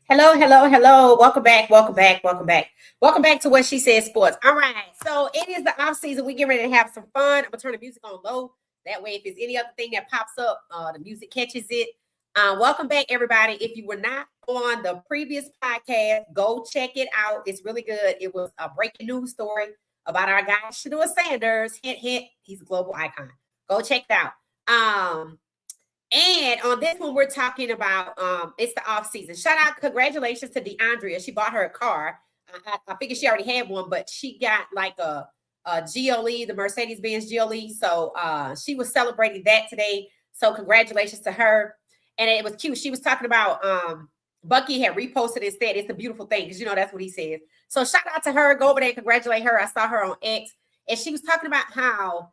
Hello, hello, hello. Welcome back, welcome back, welcome back. Welcome back to What She Said Sports. All right. So it is the off season. We get ready to have some fun. I'm gonna turn the music on low. That way, if there's any other thing that pops up, the music catches it. Welcome back, everybody. If you were not on the previous podcast, go check it out. It's really good. It was a breaking news story about our guy Shedeur Sanders. Hint, hint. He's a global icon. Go check it out. And on this one, we're talking about it's the off season. Shout out, congratulations to DeAndrea. She bought her a car. I figured she already had one, but she got like a GLE, the Mercedes-Benz GLE. So she was celebrating that today. So congratulations to her. And it was cute. She was talking about Bucky had reposted and said it's a beautiful thing because that's what he says. So shout out to her. Go over there and congratulate her. I saw her on X, and she was talking about how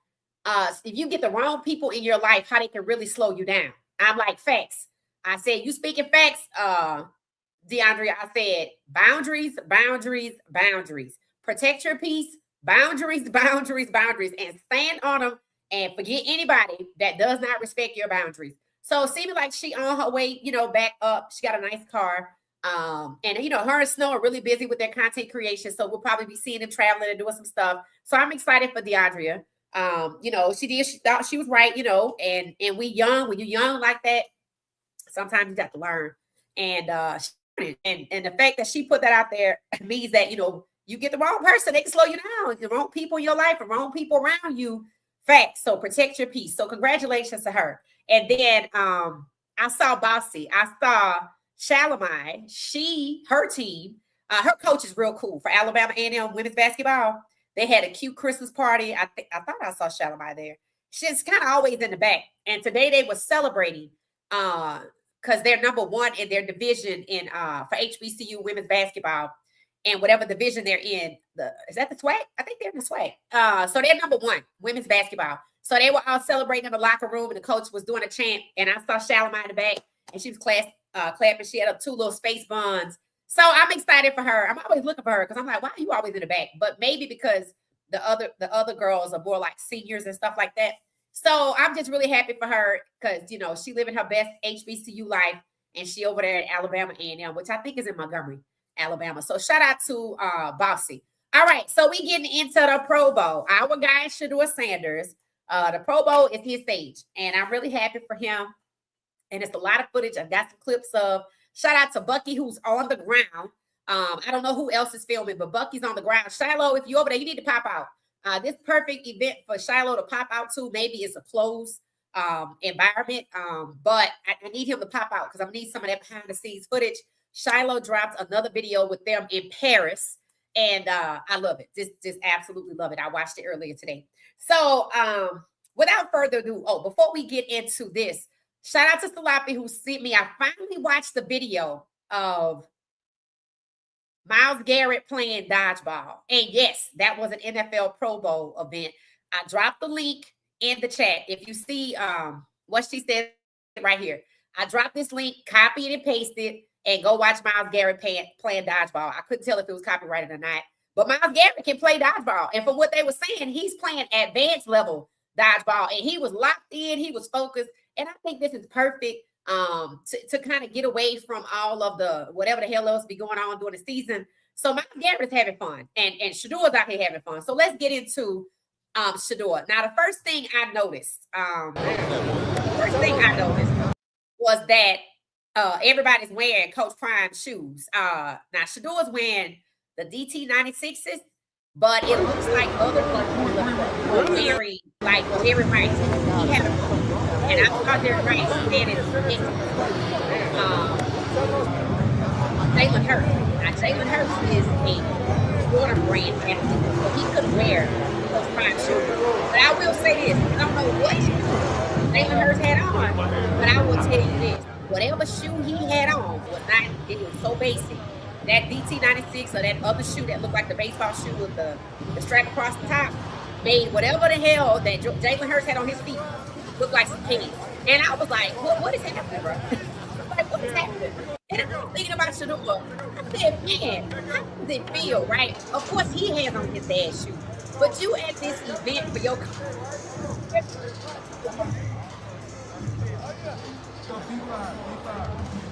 if you get the wrong people in your life, how they can really slow you down. I'm like, facts. I said, you speaking facts, DeAndrea. I said, boundaries, boundaries, boundaries. Protect your peace, boundaries, boundaries, boundaries, and stand on them and forget anybody that does not respect your boundaries. So it seemed like she on her way, back up. She got a nice car. And her and Snow are really busy with their content creation. So we'll probably be seeing them traveling and doing some stuff. So I'm excited for DeAndrea. She thought she was right, and we young, when you're young like that, sometimes you got to learn. And and the fact that she put that out there means that, you get the wrong person, they can slow you down. The wrong people in your life, the wrong people around you. Facts. So protect your peace. So congratulations to her. And then I saw Bossy. I saw Shalimai. Her team, her coach is real cool for Alabama A&M women's basketball. They had a cute Christmas party. I thought I saw Shalimai there. She's kind of always in the back. And today they were celebrating because they're number one in their division in for HBCU women's basketball. And whatever division they're in, is that the SWAC? I think they're in the SWAC. So they're number one, women's basketball. So they were all celebrating in the locker room, and the coach was doing a chant. And I saw Shalimai in the back, and she was clapping. She had up two little space buns. So I'm excited for her. I'm always looking for her because I'm like, why are you always in the back? But maybe because the other girls are more like seniors and stuff like that. So I'm just really happy for her because, she living her best HBCU life, and she over there at Alabama A&M, which I think is in Montgomery, Alabama. So shout out to Bossy. All right, so we getting into the Pro Bowl. Our guy, Shedeur Sanders, the Pro Bowl is his stage, and I'm really happy for him. And it's a lot of footage. I've got some clips of. Shout out to Bucky, who's on the ground. I don't know who else is filming, but Bucky's on the ground. Shiloh, if you're over there, you need to pop out. This perfect event for Shiloh to pop out to. Maybe it's a closed environment, but I need him to pop out because I need some of that behind-the-scenes footage. Shiloh dropped another video with them in Paris, and I love it. Just absolutely love it. I watched it earlier today. So without further ado, before we get into this, shout out to Salapi who sent me. I finally watched the video of Myles Garrett playing dodgeball. And yes, that was an NFL Pro Bowl event. I dropped the link in the chat. If you see what she said right here, I dropped this link, copy it and paste it, and go watch Myles Garrett playing dodgeball. I couldn't tell if it was copyrighted or not. But Myles Garrett can play dodgeball. And from what they were saying, he's playing advanced level dodgeball. And he was locked in. He was focused. And I think this is perfect to kind of get away from all of the whatever the hell else be going on during the season. So Myles Garrett is having fun. And Shedeur's out here having fun. So let's get into Shedeur. Now, the first thing I noticed was that everybody's wearing Coach Prime shoes. Now, Shedeur's wearing the DT96s, but it looks like other people are wearing like Jerry Rice. He had and I saw Jerry Rice standing Jalen Hurts. Now, Jalen Hurts is a Jordan brand athlete, so he could wear those Prime shoes. But I will say this, I don't know what Jalen Hurts had on, but I will tell you this. Whatever shoe he had on was not, it was so basic. That DT96 or that other shoe that looked like the baseball shoe with the strap across the top made whatever the hell that Jalen Hurts had on his feet look like some pennies. And I was like, what is happening, bro? Like, what is happening? And I was thinking about Shedeur. I said, man, how does it feel, right? Of course, he has on his dad's shoe. But you at this event for your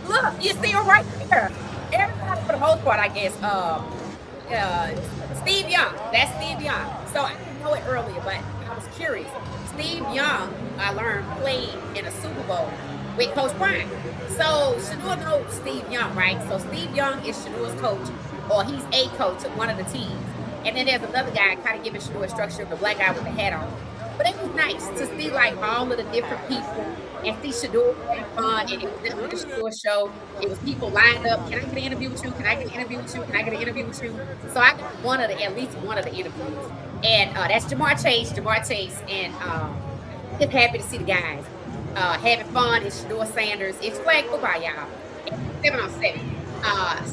Look, you see her right there. Everybody, for the most part, I guess. Uh, Steve Young. That's Steve Young. So I didn't know it earlier, but I was curious. Steve Young, I learned, played in a Super Bowl with Coach Prime. So Shedeur knows Steve Young, right? So Steve Young is Shedeur's coach, or he's a coach of one of the teams. And then there's another guy kind of giving Shedeur structure, the black guy with the hat on. But it was nice to see like all of the different people and see Shedeur having fun. And it was on the Shedeur show. It was people lined up. Can I get an interview with you? Can I get an interview with you? Can I get an interview with you? So I got at least one of the interviews. And that's Jamar Chase. And just happy to see the guys having fun. It's Shedeur Sanders. It's flag football, y'all. It's 7-on-7.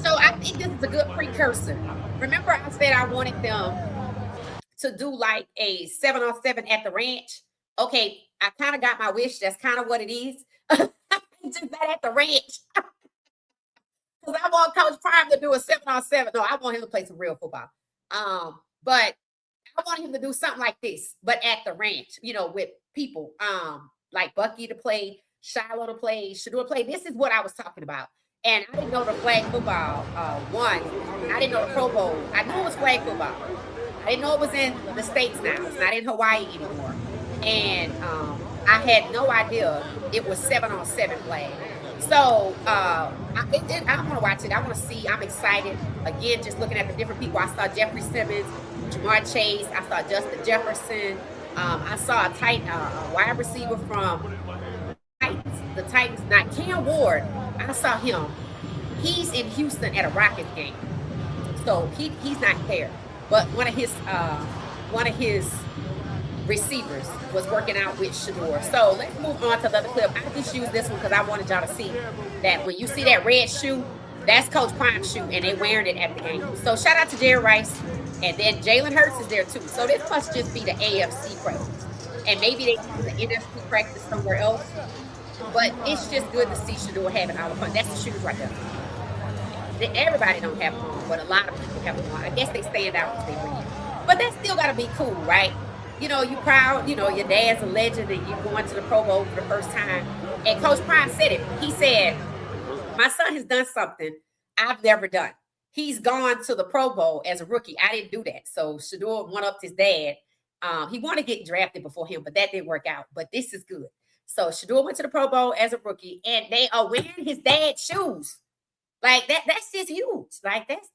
So I think this is a good precursor. Remember, I said I wanted them to do like a 7-on-7 at the ranch. Okay, I kind of got my wish. That's kind of what it is. Just that at the ranch. Because I want Coach Prime to do a 7-on-7. No, I want him to play some real football. But I want him to do something like this, but at the ranch, with people. Like Bucky to play, Shiloh to play, Shedeur to play. This is what I was talking about. And I didn't know the flag football won. I didn't know the Pro Bowl. I knew it was flag football. I didn't know it was in the States now. It's not in Hawaii anymore. And I had no idea it was 7-on-7 flag. So I want to watch it. I want to see. I'm excited. Again, just looking at the different people. I saw Jeffrey Simmons, Jamar Chase. I saw Justin Jefferson. I saw a wide receiver from the Titans. Not Cam Ward. I saw him. He's in Houston at a Rockets game. So he's not there. But one of his receivers was working out with Shedeur. So let's move on to the other clip. I just used this one because I wanted y'all to see that when you see that red shoe, that's Coach Prime's shoe, and they're wearing it at the game. So shout out to Jerry Rice, and then Jalen Hurts is there too. So this must just be the AFC practice, and maybe they do the NFC practice somewhere else. But it's just good to see Shedeur having all the fun. That's the shoes right there. Everybody don't have them on, but a lot of people have them on. I guess they stand out because they win. But that's still got to be cool, right? You proud, your dad's a legend and you're going to the Pro Bowl for the first time. And Coach Prime said it. He said, my son has done something I've never done. He's gone to the Pro Bowl as a rookie. I didn't do that. So Shedeur one-upped his dad. He wanted to get drafted before him, but that didn't work out. But this is good. So Shedeur went to the Pro Bowl as a rookie, and they are wearing his dad's shoes. Like that's just huge. Like that's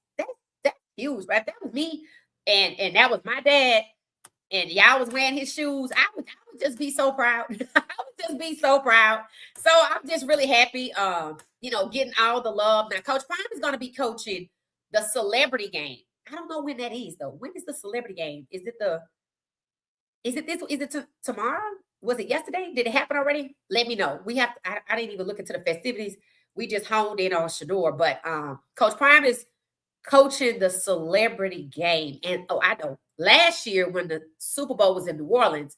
huge, right? If that was me and that was my dad, and y'all was wearing his shoes, I would just be so proud. I would just be so proud. So I'm just really happy, getting all the love. Now, Coach Prime is going to be coaching the celebrity game. I don't know when that is though. When is the celebrity game? Is it tomorrow? Was it yesterday? Did it happen already? Let me know. I didn't even look into the festivities. We just honed in on Shedeur, but Coach Prime is coaching the celebrity game. And I know last year when the Super Bowl was in New Orleans,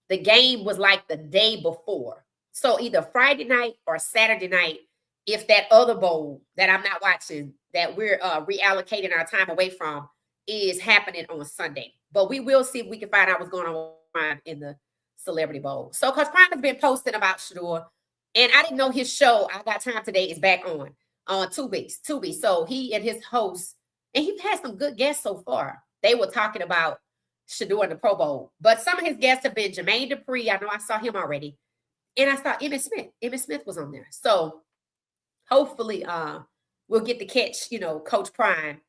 the game was like the day before. So either Friday night or Saturday night, if that other bowl that I'm not watching, that we're reallocating our time away from, is happening on Sunday. But we will see if we can find out what's going on in the Celebrity Bowl. So Coach Prime has been posting about Shedeur. And I didn't know his show, I Got Time Today, is back on Tubi. So he and his host, and he had some good guests so far. They were talking about Shedeur in the Pro Bowl. But some of his guests have been Jermaine Dupri. I know I saw him already. And I saw Emmitt Smith. Emmitt Smith was on there. So hopefully we'll get to catch, Coach Prime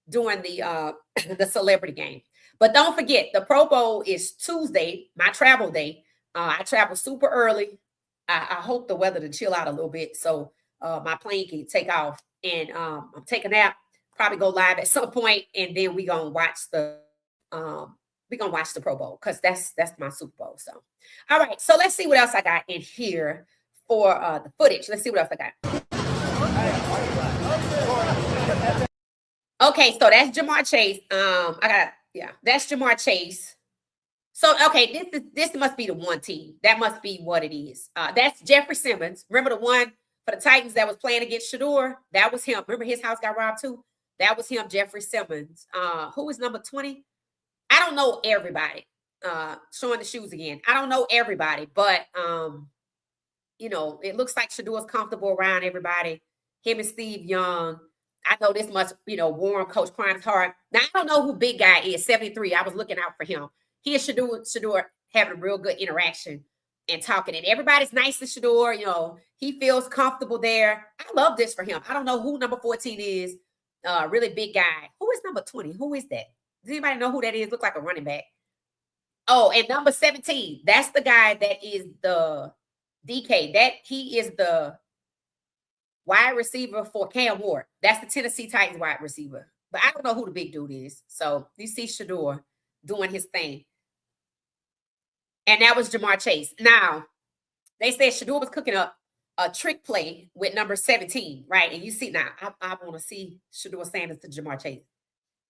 during the the celebrity game. But don't forget, the Pro Bowl is Tuesday, my travel day. I travel super early. I hope the weather to chill out a little bit so my plane can take off. And I'm taking a nap, probably go live at some point, and then we're gonna watch the Pro Bowl because that's my Super Bowl. So all right, so let's see what else I got in here for the footage. Let's see what else I got. Okay, so that's Jamar Chase. That's Jamar Chase. So, okay, this must be the one team. That must be what it is. That's Jeffrey Simmons. Remember the one for the Titans that was playing against Shedeur? That was him. Remember his house got robbed too? That was him, Jeffrey Simmons. Who is number 20? I don't know everybody. Showing the shoes again. I don't know everybody, but it looks like Shedeur's comfortable around everybody. Him and Steve Young. I know this much, warm Coach Prime's heart. Now, I don't know who big guy is, 73. I was looking out for him. He and Shedeur having a real good interaction and talking. And everybody's nice to Shedeur. He feels comfortable there. I love this for him. I don't know who number 14 is. Really big guy. Who is number 20? Who is that? Does anybody know who that is? Look like a running back. Oh, and number 17. That's the guy that is the DK. He is the wide receiver for Cam Ward. That's the Tennessee Titans wide receiver. But I don't know who the big dude is. So you see Shedeur doing his thing. And that was Jamar Chase. Now, they said Shedeur was cooking up a trick play with number 17, right? And you see now, I want to see Shedeur Sanders to Jamar Chase.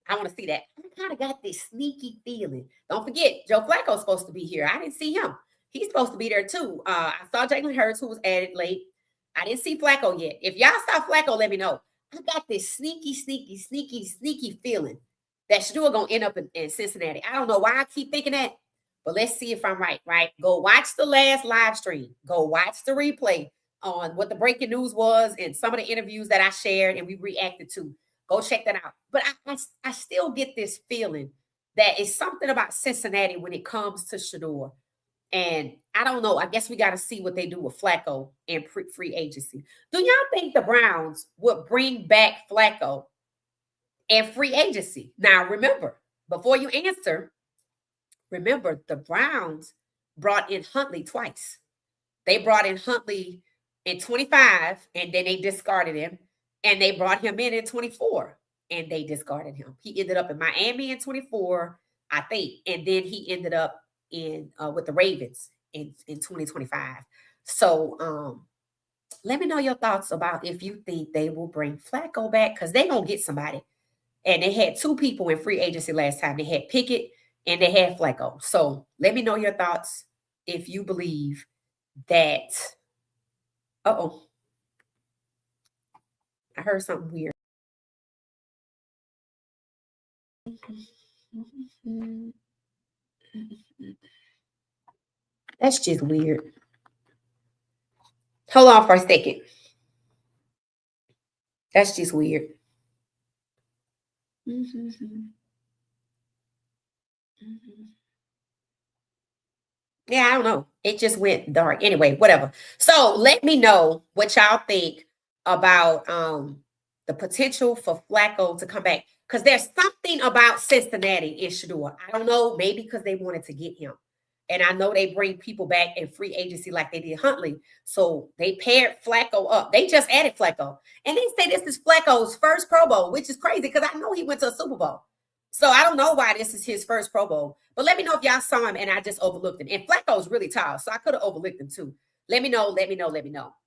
I want to see that. I kind of got this sneaky feeling. Don't forget, Joe Flacco's supposed to be here. I didn't see him. He's supposed to be there too. I saw Jalen Hurts, who was added late. I didn't see Flacco yet. If y'all saw Flacco, let me know. I got this sneaky feeling that Shedeur going to end up in Cincinnati. I don't know why I keep thinking that, but let's see if I'm right? Go watch the last live stream. Go watch the replay on what the breaking news was and some of the interviews that I shared and we reacted to. Go check that out. But I still get this feeling that it's something about Cincinnati when it comes to Shedeur. And I don't know. I guess we got to see what they do with Flacco and free agency. Do y'all think the Browns would bring back Flacco and free agency? Now, remember, before you answer, remember the Browns brought in Huntley twice. They brought in Huntley in 25, and then they discarded him. And they brought him in 24, and they discarded him. He ended up in Miami in 24, I think. And then he ended up in with the Ravens in 2025. So let me know your thoughts about if you think they will bring Flacco back, because they're going to get somebody. And they had two people in free agency last time. They had Pickett and they had Flacco. So let me know your thoughts if you believe that. Uh-oh. I heard something weird. That's just weird. Hold on for a second. That's just weird. Yeah, I don't know. It just went dark. Anyway, whatever. So let me know what y'all think about the potential for Flacco to come back. Because there's something about Cincinnati in Shedeur. I don't know, maybe because they wanted to get him. And I know they bring people back in free agency like they did Huntley. So they paired Flacco up. They just added Flacco. And they say this is Flacco's first Pro Bowl, which is crazy because I know he went to a Super Bowl. So I don't know why this is his first Pro Bowl. But let me know if y'all saw him and I just overlooked him. And Flacco's really tall, so I could have overlooked him too. Let me know.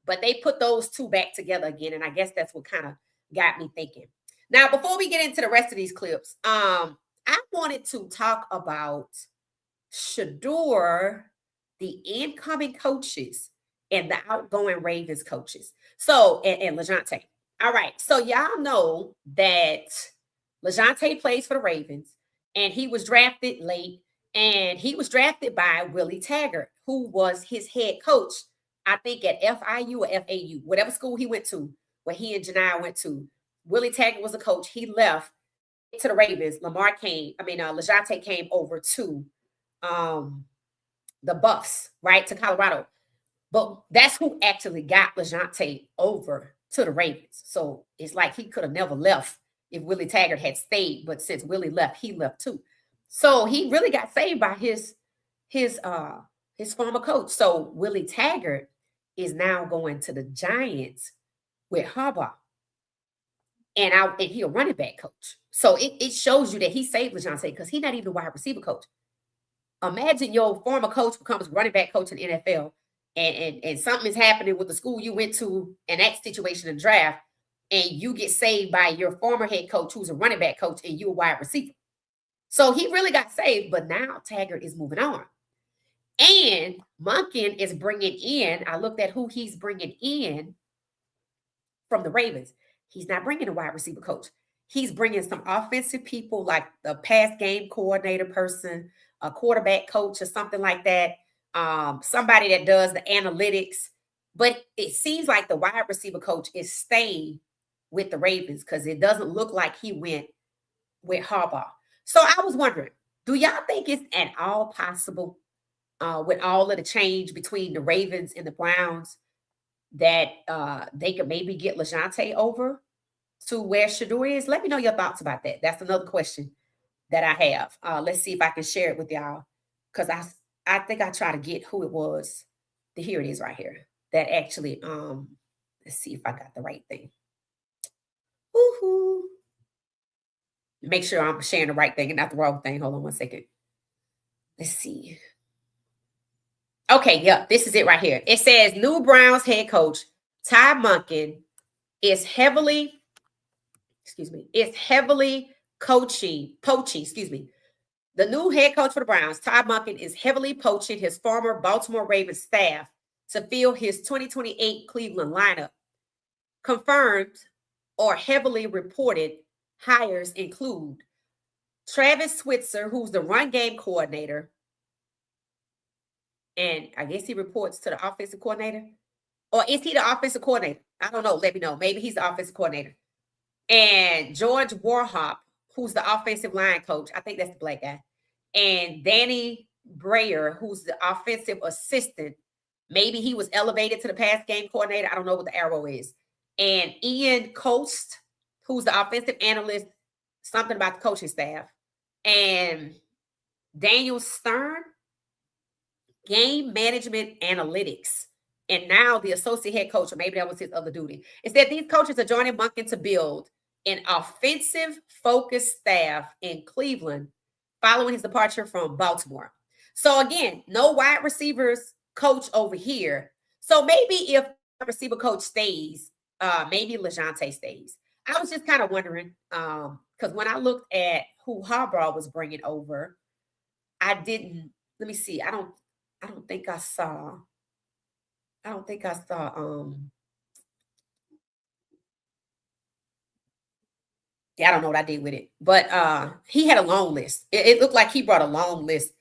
But they put those two back together again. And I guess that's what kind of got me thinking. Now, before we get into the rest of these clips, I wanted to talk about Shedeur, the incoming coaches, and the outgoing Ravens coaches. So, and LeJohntay. All right. So y'all know that LeJohntay plays for the Ravens, and he was drafted late, and he was drafted by Willie Taggart, who was his head coach, I think at FIU or FAU, whatever school he went to, where he and Janiyah went to. Willie Taggart was a coach. He left to the Ravens. LeJohntay came over to the Buffs, right, to Colorado. But that's who actually got LeJohntay over to the Ravens. So it's like he could have never left if Willie Taggart had stayed. But since Willie left, he left too. So he really got saved by his former coach. So Willie Taggart is now going to the Giants with Harbaugh. And he a running back coach. So it shows you that he saved LeJohntay because he's not even a wide receiver coach. Imagine your former coach becomes running back coach in the NFL, and something is happening with the school you went to in that situation in draft, and you get saved by your former head coach who's a running back coach and you a wide receiver. So he really got saved, but now Taggart is moving on. And Monken is bringing in, I looked at who he's bringing in from the Ravens. He's not bringing a wide receiver coach. He's bringing some offensive people like the pass game coordinator person, a quarterback coach or something like that. Somebody that does the analytics But it seems like the wide receiver coach is staying with the Ravens because it doesn't look like he went with Harbaugh. So I was wondering, do y'all think it's at all possible with all of the change between the Ravens and the Browns that they could maybe get LeJohntay over to where Shedeur is? Let me know your thoughts about that. That's another question that I have. Let's see if I can share it with y'all because I think I try to get who it was. Here it is right here. That actually, let's see if I got the right thing. Woohoo. Make sure I'm sharing the right thing and not the wrong thing. Hold on one second. Let's see. Okay, yeah, this is it right here. It says new Browns head coach Ty Monken is heavily poaching. The new head coach for the Browns, Ty Monken, is heavily poaching his former Baltimore Ravens staff to fill his 2028 Cleveland lineup. Confirmed or heavily reported hires include Travis Switzer, who's the run game coordinator. And I guess he reports to the offensive coordinator. Or is he the offensive coordinator? I don't know. Let me know. Maybe he's the offensive coordinator. And George Warhop, who's the offensive line coach. I think that's the black guy. And Danny Breyer, who's the offensive assistant. Maybe he was elevated to the pass game coordinator. I don't know what the arrow is. And Ian Coast, who's the offensive analyst, something about the coaching staff. And Daniel Stern, game management analytics. And now the associate head coach, or maybe that was his other duty. It said these coaches are joining Monken to build an offensive-focused staff in Cleveland following his departure from Baltimore. So again, no wide receivers coach over here. So maybe if the receiver coach stays, maybe LeJohntay stays. I was just kind of wondering, because when I looked at who Harbaugh was bringing over, I didn't. Let me see. I don't think I saw. Yeah, I don't know what I did with it, but he had a long list. It looked like he brought a long list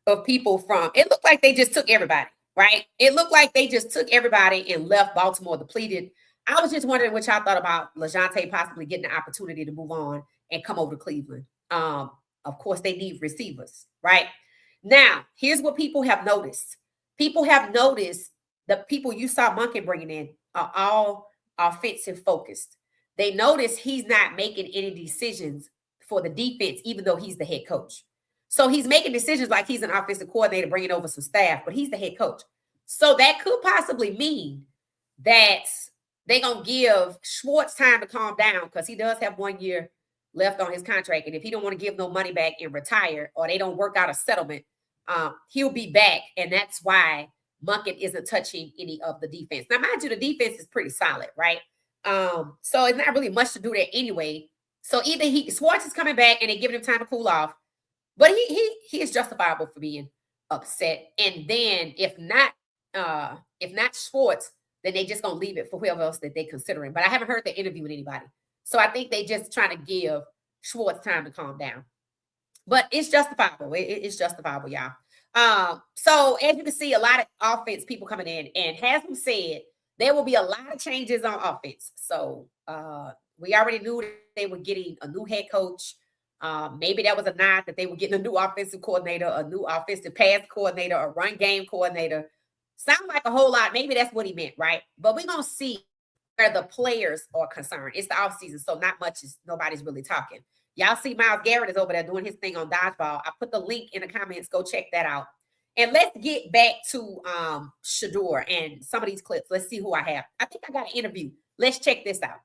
of people from. It looked like they just took everybody, right? It looked like they just took everybody and left Baltimore depleted. I was just wondering what y'all thought about LeJohntay possibly getting the opportunity to move on and come over to Cleveland. Of course, they need receivers, right? Now, here's what people have noticed. People have noticed the people you saw Monken bringing in are all offensive focused. They notice he's not making any decisions for the defense, even though he's the head coach. So he's making decisions like he's an offensive coordinator bringing over some staff, but he's the head coach. So that could possibly mean that they're going to give Schwartz time to calm down because he does have 1 year left on his contract. And if he don't want to give no money back and retire, or they don't work out a settlement, he'll be back. And that's why Monken isn't touching any of the defense. Now, mind you, the defense is pretty solid, right? So it's not really much to do there anyway. So either Schwartz is coming back and they're giving him time to cool off, but he is justifiable for being upset. And then if not Schwartz, then they just gonna leave it for whoever else that they considering. But I haven't heard the interview with anybody, so I think they just trying to give Schwartz time to calm down. But it's justifiable. It's justifiable, y'all. So as you can see, a lot of offense people coming in, and Haslam said there will be a lot of changes on offense. So we already knew that they were getting a new head coach. Maybe that was a nod that they were getting a new offensive coordinator, a new offensive pass coordinator, a run game coordinator. Sound like a whole lot. Maybe that's what he meant, right? But we're going to see where the players are concerned. It's the offseason, so not much is nobody's really talking. Y'all see Myles Garrett is over there doing his thing on dodgeball. I put the link in the comments. Go check that out. And let's get back to Shedeur and some of these clips. Let's see who I have. I think I got an interview. Let's check this out.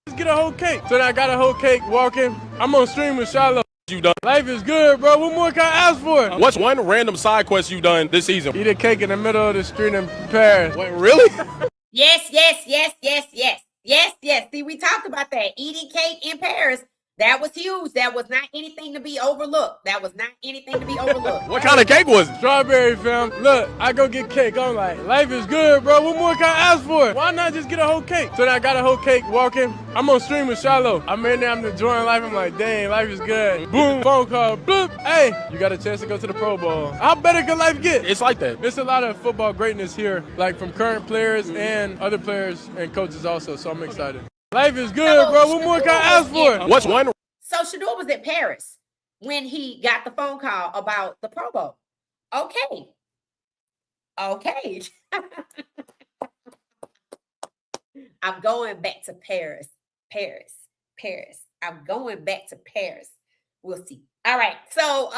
Let's get a whole cake. So I got a whole cake walking. I'm on stream with Shiloh. You done. Life is good, bro. What more can I ask for? What's one random side quest you done this season? Eat a cake in the middle of the street in Paris. Wait, really? Yes. See, we talked about that. Eating cake in Paris. That was huge. That was not anything to be overlooked. That was not anything to be overlooked. What kind of cake was it? Strawberry, fam. Look, I go get cake. I'm like, life is good, bro. What more can I ask for? Why not just get a whole cake? So then I got a whole cake walking. I'm on stream with Shiloh. I'm in there, I'm enjoying life. I'm like, dang, life is good. Boom, phone call, bloop. Hey, you got a chance to go to the Pro Bowl. How better can life get? It's like that. There's a lot of football greatness here, like from current players and other players and coaches also, so I'm excited. Life is good, bro. What more can I ask for? What's one? So Shedeur was in Paris when he got the phone call about the Pro Bowl. Okay. I'm going back to Paris. I'm going back to Paris. We'll see. All right. So,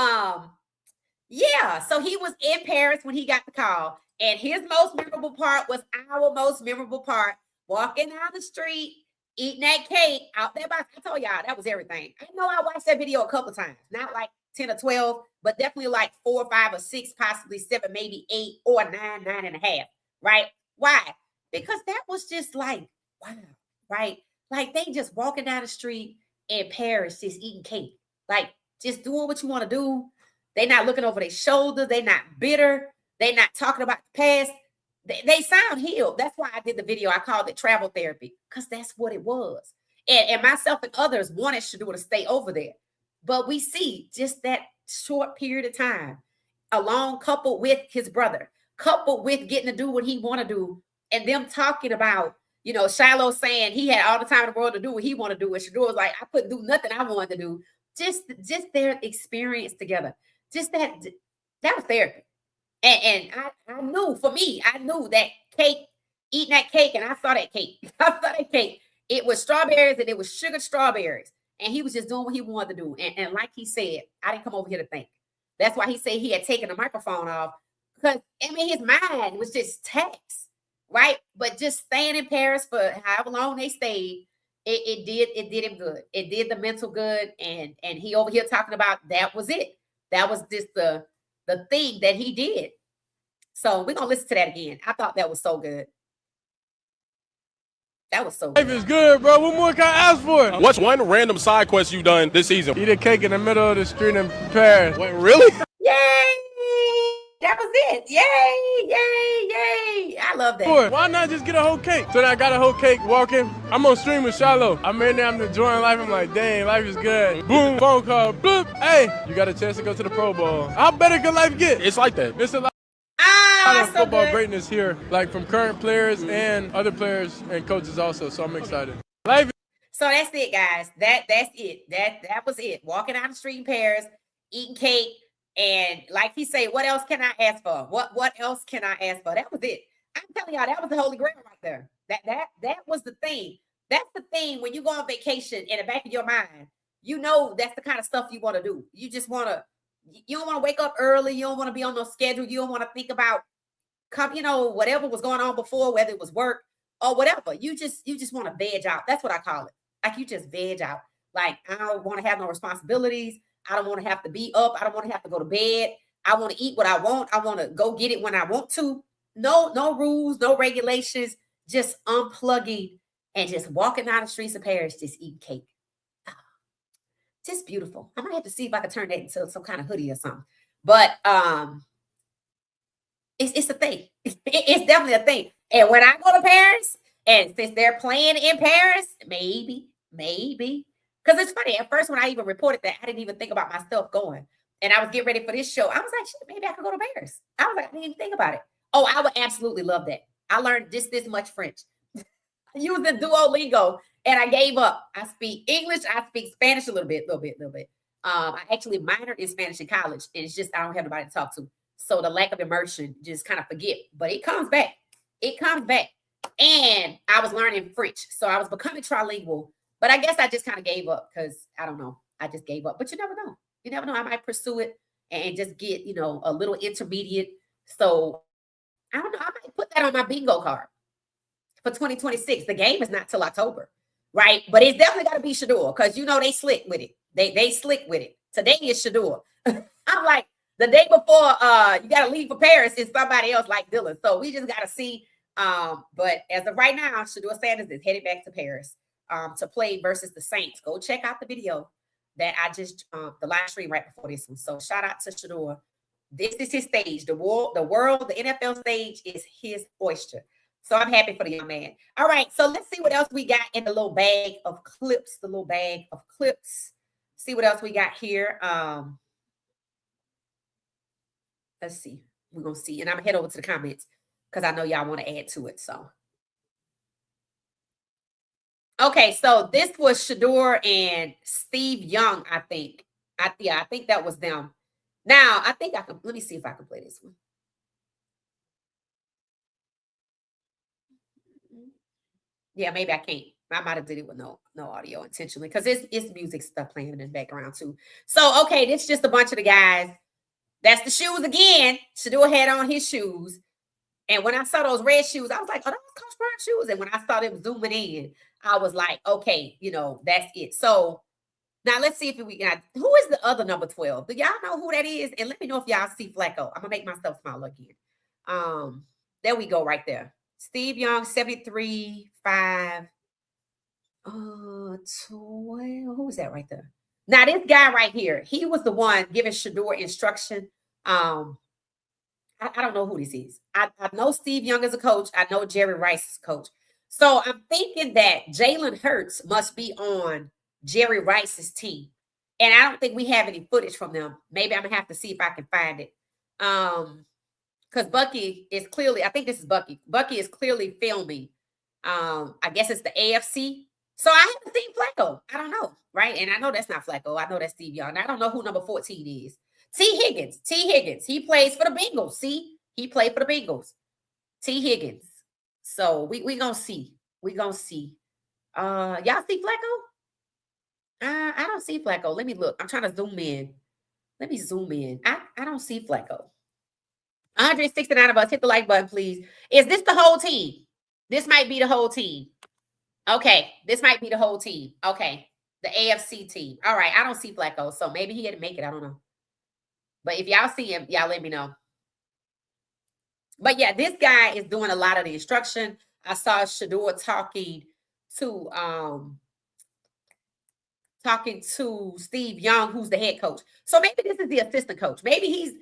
yeah. So he was in Paris when he got the call. And his most memorable part was our most memorable part. Walking down the street, eating that cake out there. I told y'all that was everything. I know I watched that video a couple times, not like 10 or 12, but definitely like 4 or 5 or 6, possibly 7, maybe 8 or 9, 9.5. Right? Why? Because that was just like, wow, right? Like they just walking down the street in Paris, just eating cake, like just doing what you want to do. They not looking over their shoulder. They not bitter. They not talking about the past. They sound healed. That's why I did the video. I called it travel therapy because that's what it was. And myself and others wanted Shedeur to stay over there. But we see just that short period of time, along coupled with his brother, coupled with getting to do what he want to do, and them talking about, you know, Shiloh saying he had all the time in the world to do what he want to do. And Shedeur was like, I couldn't do nothing I wanted to do. Just their experience together. Just that was therapy. And I knew, for me, I knew that cake, eating that cake, and I saw that cake. I saw that cake. It was strawberries and it was sugared strawberries. And he was just doing what he wanted to do. And like he said, I didn't come over here to think. That's why he said he had taken the microphone off. Because, I mean, his mind was just text, right? But just staying in Paris for however long they stayed, it did him good. It did the mental good. And he over here talking about that was it. That was just the thing that he did. So we're going to listen to that again. I thought that was so good. That was so good. Life is good, bro. What more can I ask for? What's one random side quest you done this season? Eat a cake in the middle of the street in Paris. Wait, really? Yay! That was it. Yay! Yay! Yay! I love that. Why not just get a whole cake? So then I got a whole cake walking. I'm on stream with Shiloh. I'm in there, I'm enjoying life. I'm like, dang, life is good. Boom, phone call, bloop. Hey, you got a chance to go to the Pro Bowl. How better can life get? It's like that. There's a lot of So football good. greatness here, like from current players and other players and coaches also, so I'm excited. Life. So that's it, guys. That's it. That was it. Walking down the street in Paris, eating cake, and like he said, what else can I ask for? What else can I ask for? That was it. I'm telling y'all, that was the holy grail right there. That was the thing. That's the thing when you go on vacation in the back of your mind, you know that's the kind of stuff you want to do. You just want to, you don't want to wake up early. You don't want to be on no schedule. You don't want to think about, whatever was going on before, whether it was work or whatever. You just want to veg out. That's what I call it. Like you just veg out. Like I don't want to have no responsibilities. I don't want to have to be up. I don't want to have to go to bed. I want to eat what I want. I want to go get it when I want to. No rules, no regulations, just unplugging and just walking down the streets of Paris, just eating cake. Just beautiful. I might have to see if I can turn that into some kind of hoodie or something. But it's a thing. It's definitely a thing. And when I go to Paris, and since they're playing in Paris, maybe. Because it's funny. At first, when I even reported that, I didn't even think about myself going. And I was getting ready for this show. I was like, shit, maybe I could go to Paris. I was like, I didn't even think about it. Oh, I would absolutely love that. I learned this much French. Using Duolingo, and I gave up. I speak English. I speak Spanish a little bit. I actually minored in Spanish in college, and it's just I don't have nobody to talk to. So the lack of immersion, just kind of forget. But it comes back. And I was learning French, so I was becoming trilingual. But I guess I just kind of gave up because I don't know. I just gave up. But you never know. I might pursue it and just get a little intermediate. So I don't know. I might put that on my bingo card for 2026. The game is not till October, right? But it's definitely got to be Shedeur because they slick with it. They slick with it. Today is Shedeur. I'm like, the day before you got to leave for Paris is somebody else like Dylan. So we just got to see. But as of right now, Shedeur Sanders is headed back to Paris. to play versus the Saints. Go check out the video that I just the live stream right before this one. So shout out to Shedeur. This is his stage. The world, the NFL stage is his oyster. So I'm happy for the young man. All right, so let's see what else we got in the little bag of clips. The little bag of clips. See what else we got here. Let's see. We're gonna see, and I'm gonna head over to the comments because I know y'all want to add to it. So, okay, so this was Shedeur and Steve Young. I think. I think that was them. Now I think I can. Let me see if I can play this one. Yeah, maybe I can't. I might have did it with no audio intentionally because it's music stuff playing in the background too. So okay, this is just a bunch of the guys. That's the shoes again. Shedeur had on his shoes. And when I saw those red shoes, I was like, oh, those Coach Prime shoes. And when I saw them zooming in, I was like, okay, that's it. So now let's see if we got, who is the other number 12? Do y'all know who that is? And let me know if y'all see Flacco. I'm going to make myself smile again. There we go right there. Steve Young, 73, 5, 12. Who is that right there? Now, this guy right here, he was the one giving Shedeur instruction. I don't know who this is. I know Steve Young is a coach. I know Jerry Rice is a coach. So I'm thinking that Jalen Hurts must be on Jerry Rice's team. And I don't think we have any footage from them. Maybe I'm going to have to see if I can find it. Because Bucky is clearly, I think this is Bucky. Bucky is clearly filming. I guess it's the AFC. So I haven't seen Flacco. I don't know, right? And I know that's not Flacco. I know that's Steve Young. I don't know who number 14 is. T. Higgins. He plays for the Bengals. See? He played for the Bengals. T. Higgins. So we going to see. We going to see. Y'all see Flacco? I don't see Flacco. Let me look. I'm trying to zoom in. Let me zoom in. I don't see Flacco. 169 of us. Hit the like button, please. Is this the whole team? This might be the whole team. Okay, this might be the whole team. Okay, the AFC team. All right, I don't see Flacco, so maybe he didn't make it. I don't know. But if y'all see him, y'all let me know. But yeah, this guy is doing a lot of the instruction. I saw Shedeur talking to Steve Young, who's the head coach. So maybe this is the assistant coach. Maybe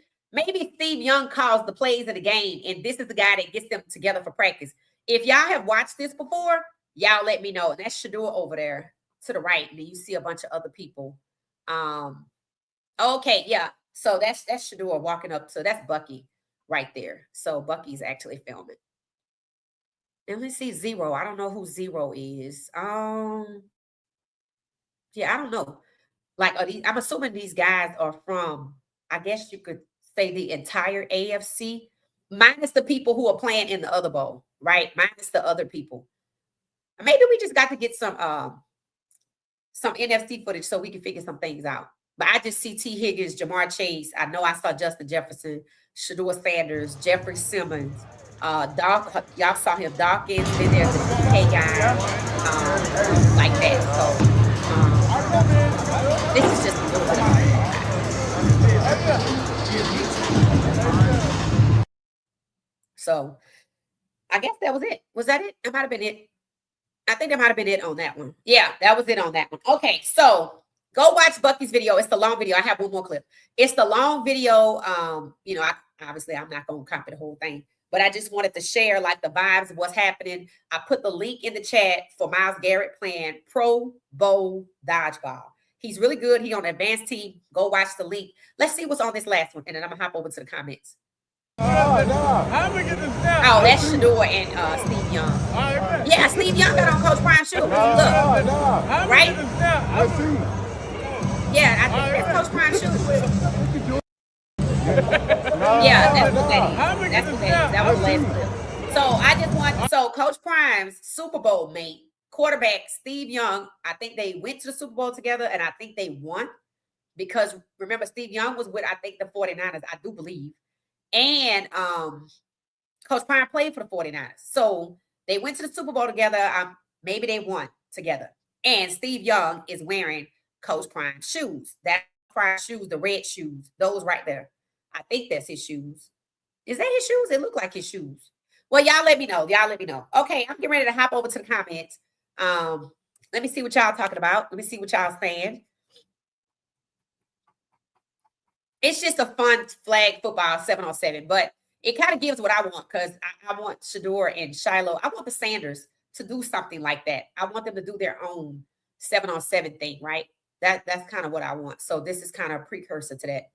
Steve Young calls the plays of the game, and this is the guy that gets them together for practice. If y'all have watched this before, y'all let me know. And that's Shedeur over there to the right. And then you see a bunch of other people. Okay, yeah. So that's Shedeur walking up. So that's Bucky right there. So Bucky's actually filming. And let's see Zero. I don't know who Zero is. Yeah, I don't know. Like, I'm assuming these guys are from, I guess you could say, the entire AFC, minus the people who are playing in the other bowl, right? Minus the other people. Maybe we just got to get some NFC footage so we can figure some things out. But I just see T. Higgins, Jamar Chase. I know I saw Justin Jefferson, Shedeur Sanders, Jeffrey Simmons, Doc. Y'all saw him, Dawkins. Then there's the DK guy, like that. So this is just a little bit of So I guess that was it. Was that it? That might have been it. I think that might have been it on that one. Yeah, that was it on that one. Okay, so go watch Bucky's video. It's the long video. I have one more clip. It's the long video. Obviously I'm not going to copy the whole thing, but I just wanted to share like the vibes of what's happening. I put the link in the chat for Myles Garrett playing Pro Bowl dodgeball. He's really good. He on the advanced team. Go watch the link. Let's see what's on this last one, and then I'm going to hop over to the comments. How we get this now? Oh, that's Shedeur and Steve Young. Yeah, Steve Young got on Coach Prime shoes. Look, right? Yeah, I think that's Coach Prime shoes. Yeah, that's what that is. That's what that is. That was last clip. So Coach Prime's Super Bowl mate, quarterback Steve Young, I think they went to the Super Bowl together, and I think they won because remember Steve Young was with, I think, the 49ers, I do believe. And Coach Prime played for the 49ers. So they went to the Super Bowl together. Maybe they won together. And Steve Young is wearing Coach Prime's shoes. That's Prime's shoes, the red shoes. Those right there. I think that's his shoes. Is that his shoes? It look like his shoes. Well, y'all let me know. Okay, I'm getting ready to hop over to the comments. Let me see what y'all talking about. Let me see what y'all saying. It's just a fun flag football 7-on-7, but it kind of gives what I want because I want Shedeur and Shiloh. I want the Sanders to do something like that. I want them to do their own 7-on-7 thing, right? That's kind of what I want. So this is kind of a precursor to that.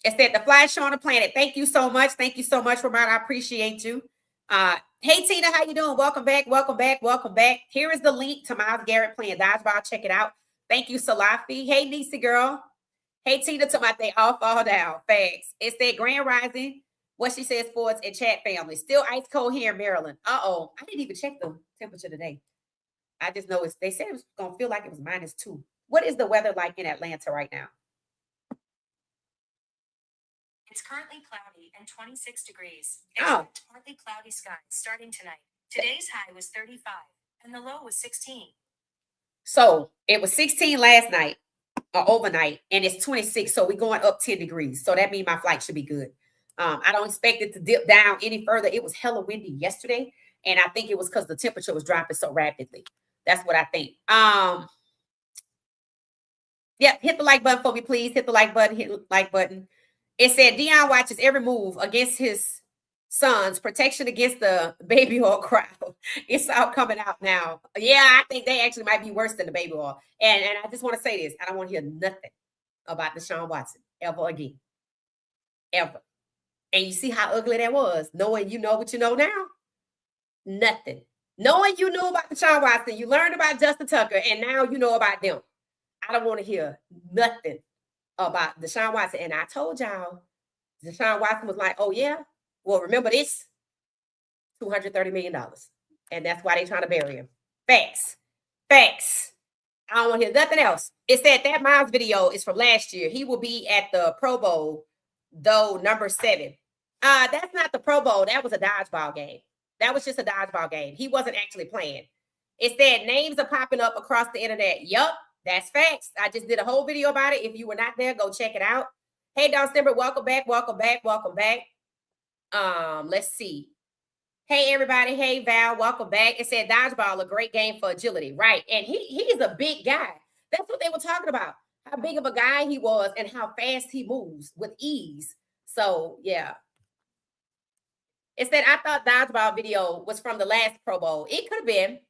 It said the fly show on the planet. Thank you so much. Thank you so much, Ramona. I appreciate you. Hey Tina, how you doing? Welcome back. Welcome back. Welcome back. Here is the link to Miles Garrett playing dodgeball. Check it out. Thank you, Salafi. Hey Nisi girl. Hey Tina, to my they all fall down. Facts. It said Grand Rising. What she says, sports and chat family. Still ice cold here in Maryland. Uh-oh. I didn't even check the temperature today. I just know they said it was gonna feel like it was -2. What is the weather like in Atlanta right now? It's currently cloudy and 26 degrees. Oh. Partly cloudy skies starting tonight. Today's high was 35 and the low was 16. So it was 16 last night or overnight, and it's 26. So we're going up 10 degrees. So that means my flight should be good. I don't expect it to dip down any further. It was hella windy yesterday, and I think it was because the temperature was dropping so rapidly. That's what I think. Yeah, hit the like button for me, please. Hit the like button. Hit the like button. It said Deion watches every move against his sons, protection against the baby oil crowd. It's all coming out now. Yeah, I think they actually might be worse than the baby oil. And I just want to say this. I don't want to hear nothing about Deshaun Watson ever again. Ever. And you see how ugly that was, knowing you know what you know now? Nothing. Knowing you knew about Deshaun Watson, you learned about Justin Tucker, and now you know about them. I don't want to hear nothing about Deshaun Watson. And I told y'all, Deshaun Watson was like, oh, yeah, well, remember this, $230 million. And that's why they're trying to bury him. Facts. Facts. I don't want to hear nothing else. It said that Miles video is from last year. He will be at the Pro Bowl, though, number 7. That's not the Pro Bowl. That was a dodgeball game. That was just a dodgeball game. He wasn't actually playing. It said names are popping up across the internet. Yup, that's facts. I just did a whole video about it. If you were not there, go check it out. Hey, Don Stimber, welcome back, welcome back, welcome back. Let's see. Hey, everybody. Hey, Val, welcome back. It said dodgeball, a great game for agility. Right. And he's a big guy. That's what they were talking about. How big of a guy he was and how fast he moves with ease. So, yeah. It said, I thought dodgeball video was from the last Pro Bowl. It could have been.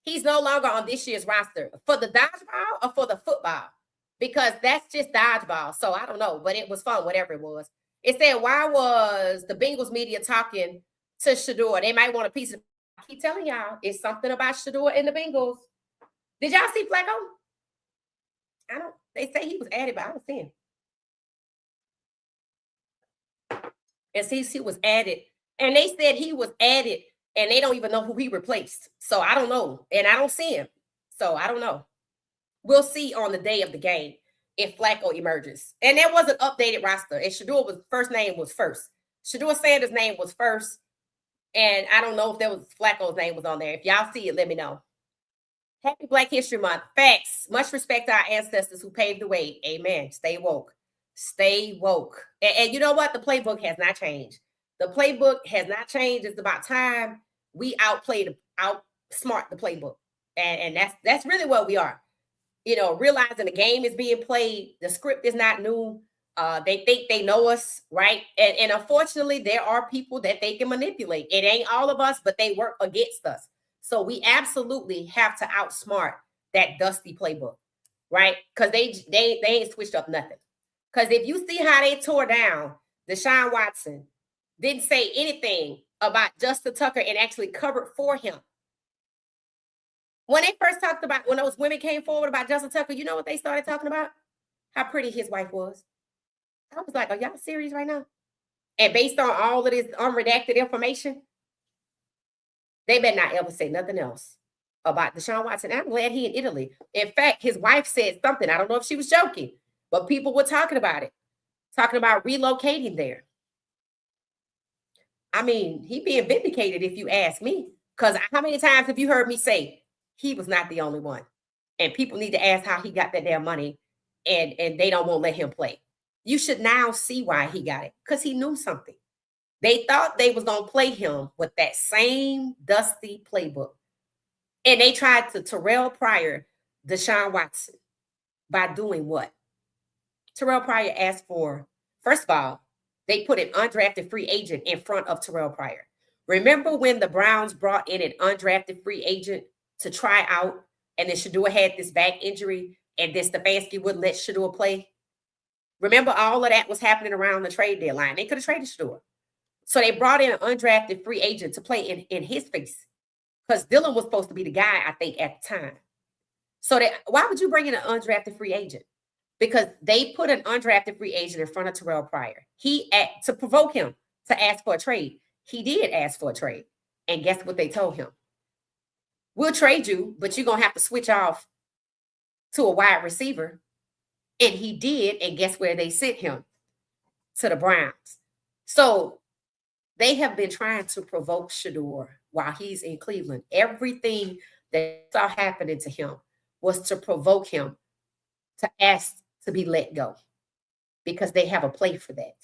He's no longer on this year's roster. For the dodgeball or for the football? Because that's just dodgeball. So I don't know, but it was fun, whatever it was. It said, why was the Bengals media talking to Shedeur? They might want a piece of. I keep telling y'all, it's something about Shedeur and the Bengals. Did y'all see Flacco? I don't. They say he was added, but I don't see him. And see, he was added. And they said he was added, and they don't even know who he replaced. So I don't know. And I don't see him. So I don't know. We'll see on the day of the game if Flacco emerges. And there was an updated roster. And Shedeur was first name was first. Shedeur Sanders' name was first. And I don't know if there was Flacco's name was on there. If y'all see it, let me know. Happy Black History Month. Facts. Much respect to our ancestors who paved the way. Amen. Stay woke. Stay woke. And you know what? The playbook has not changed. The playbook has not changed. It's about time we outsmart the playbook. And that's really what we are. You know, realizing the game is being played. The script is not new. They think they know us, right? And unfortunately, there are people that they can manipulate. It ain't all of us, but they work against us. So we absolutely have to outsmart that dusty playbook, right? Because they ain't switched up nothing. Because if you see how they tore down Deshaun Watson, didn't say anything about Justin Tucker and actually covered for him. When they first talked about, when those women came forward about Justin Tucker, you know what they started talking about? How pretty his wife was. I was like, are y'all serious right now? And based on all of this unredacted information, they better not ever say nothing else about Deshaun Watson. I'm glad he in Italy. In fact, his wife said something. I don't know if she was joking, but people were talking about it, talking about relocating there. I mean, he being vindicated if you ask me. Because how many times have you heard me say he was not the only one? And people need to ask how he got that damn money and they don't want to let him play. You should now see why he got it. Because he knew something. They thought they was going to play him with that same dusty playbook. And they tried to Terrell Pryor Deshaun Watson by doing what? Terrell Pryor asked for, first of all, they put an undrafted free agent in front of Terrell Pryor. Remember when the Browns brought in an undrafted free agent to try out, and then Shedeur had this back injury, and then Stefanski wouldn't let Shedeur play? Remember all of that was happening around the trade deadline. They could have traded Shedeur. So they brought in an undrafted free agent to play in his face, because Dillon was supposed to be the guy, I think, at the time. So why would you bring in an undrafted free agent? Because they put an undrafted free agent in front of Terrell Pryor. To provoke him to ask for a trade. He did ask for a trade. And guess what they told him? We'll trade you, but you're going to have to switch off to a wide receiver. And he did. And guess where they sent him? To the Browns. So they have been trying to provoke Shedeur while he's in Cleveland. Everything that saw happening to him was to provoke him to ask to be let go, because they have a play for that.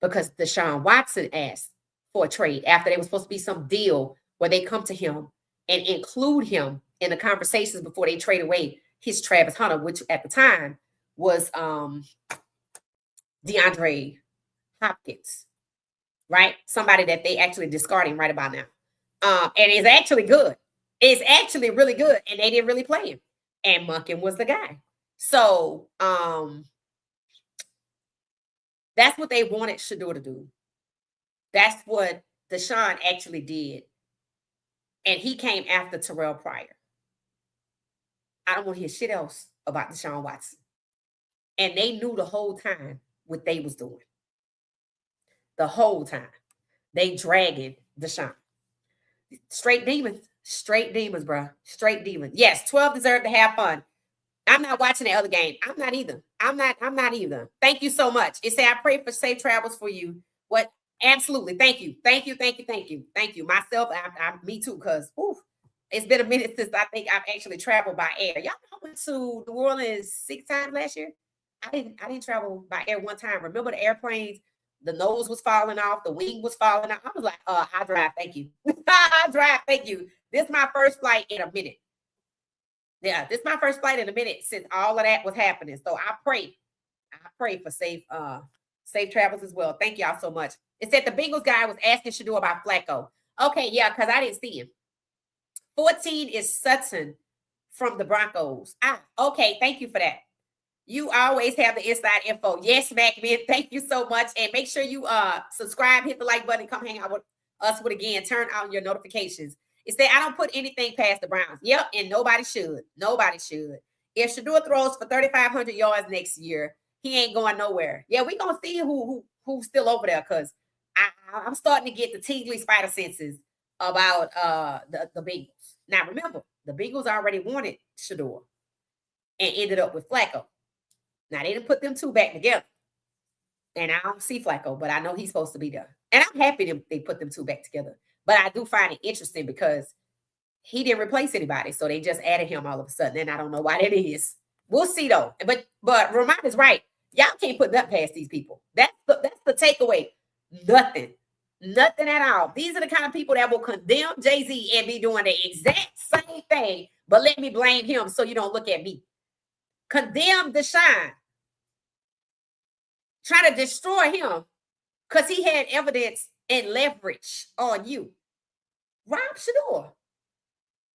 Because Deshaun Watson asked for a trade after there was supposed to be some deal where they come to him and include him in the conversations before they trade away his Travis Hunter, which at the time was DeAndre Hopkins, right? Somebody that they actually discarding right about now. And it's actually good. It's actually really good. And they didn't really play him. And Munkin was the guy. So that's what they wanted Shedeur to do. That's what Deshaun actually did. And he came after Terrell Pryor. I don't want to hear shit else about Deshaun Watson. And they knew the whole time what they was doing. The whole time. They dragging Deshaun. Straight demons, bro. Straight demons. Yes, 12 deserve to have fun. I'm not watching the other game. I'm not either. I'm not either. Thank you so much. It said, I pray for safe travels for you. What? Absolutely. Thank you. Thank you. Myself, me too, because it's been a minute since I think I've actually traveled by air. Y'all know I went to New Orleans 6 times last year. I didn't travel by air one time. Remember the airplanes? The nose was falling off. The wing was falling off. I was like, I drive. Thank you. I drive. Thank you. This is my first flight in a minute. Yeah, this is my first flight in a minute since all of that was happening. So I pray for safe travels as well. Thank y'all so much. It said the Bengals guy was asking Shedeur about Flacco. Okay, yeah, because I didn't see him. 14 is Sutton from the Broncos. Okay, thank you for that. You always have the inside info. Yes, MacMin, thank you so much. And make sure you subscribe, hit the like button, come hang out with us again. Turn on your notifications. It said, I don't put anything past the Browns. Yep, and nobody should. Nobody should. If Shedeur throws for 3,500 yards next year, he ain't going nowhere. Yeah, we're going to see who's still over there, because I'm starting to get the tingly spider senses about the Bengals. Now, remember, the Bengals already wanted Shedeur and ended up with Flacco. Now, they didn't put them two back together. And I don't see Flacco, but I know he's supposed to be there. And I'm happy they put them two back together. But I do find it interesting because he didn't replace anybody. So they just added him all of a sudden. And I don't know why that is. We'll see, though. But Ramon is right. Y'all can't put nothing past these people. That's the takeaway. Nothing at all. These are the kind of people that will condemn Jay-Z and be doing the exact same thing, but let me blame him so you don't look at me. Condemn Deshaun. Try to destroy him because he had evidence and leverage on you. Rob Shedeur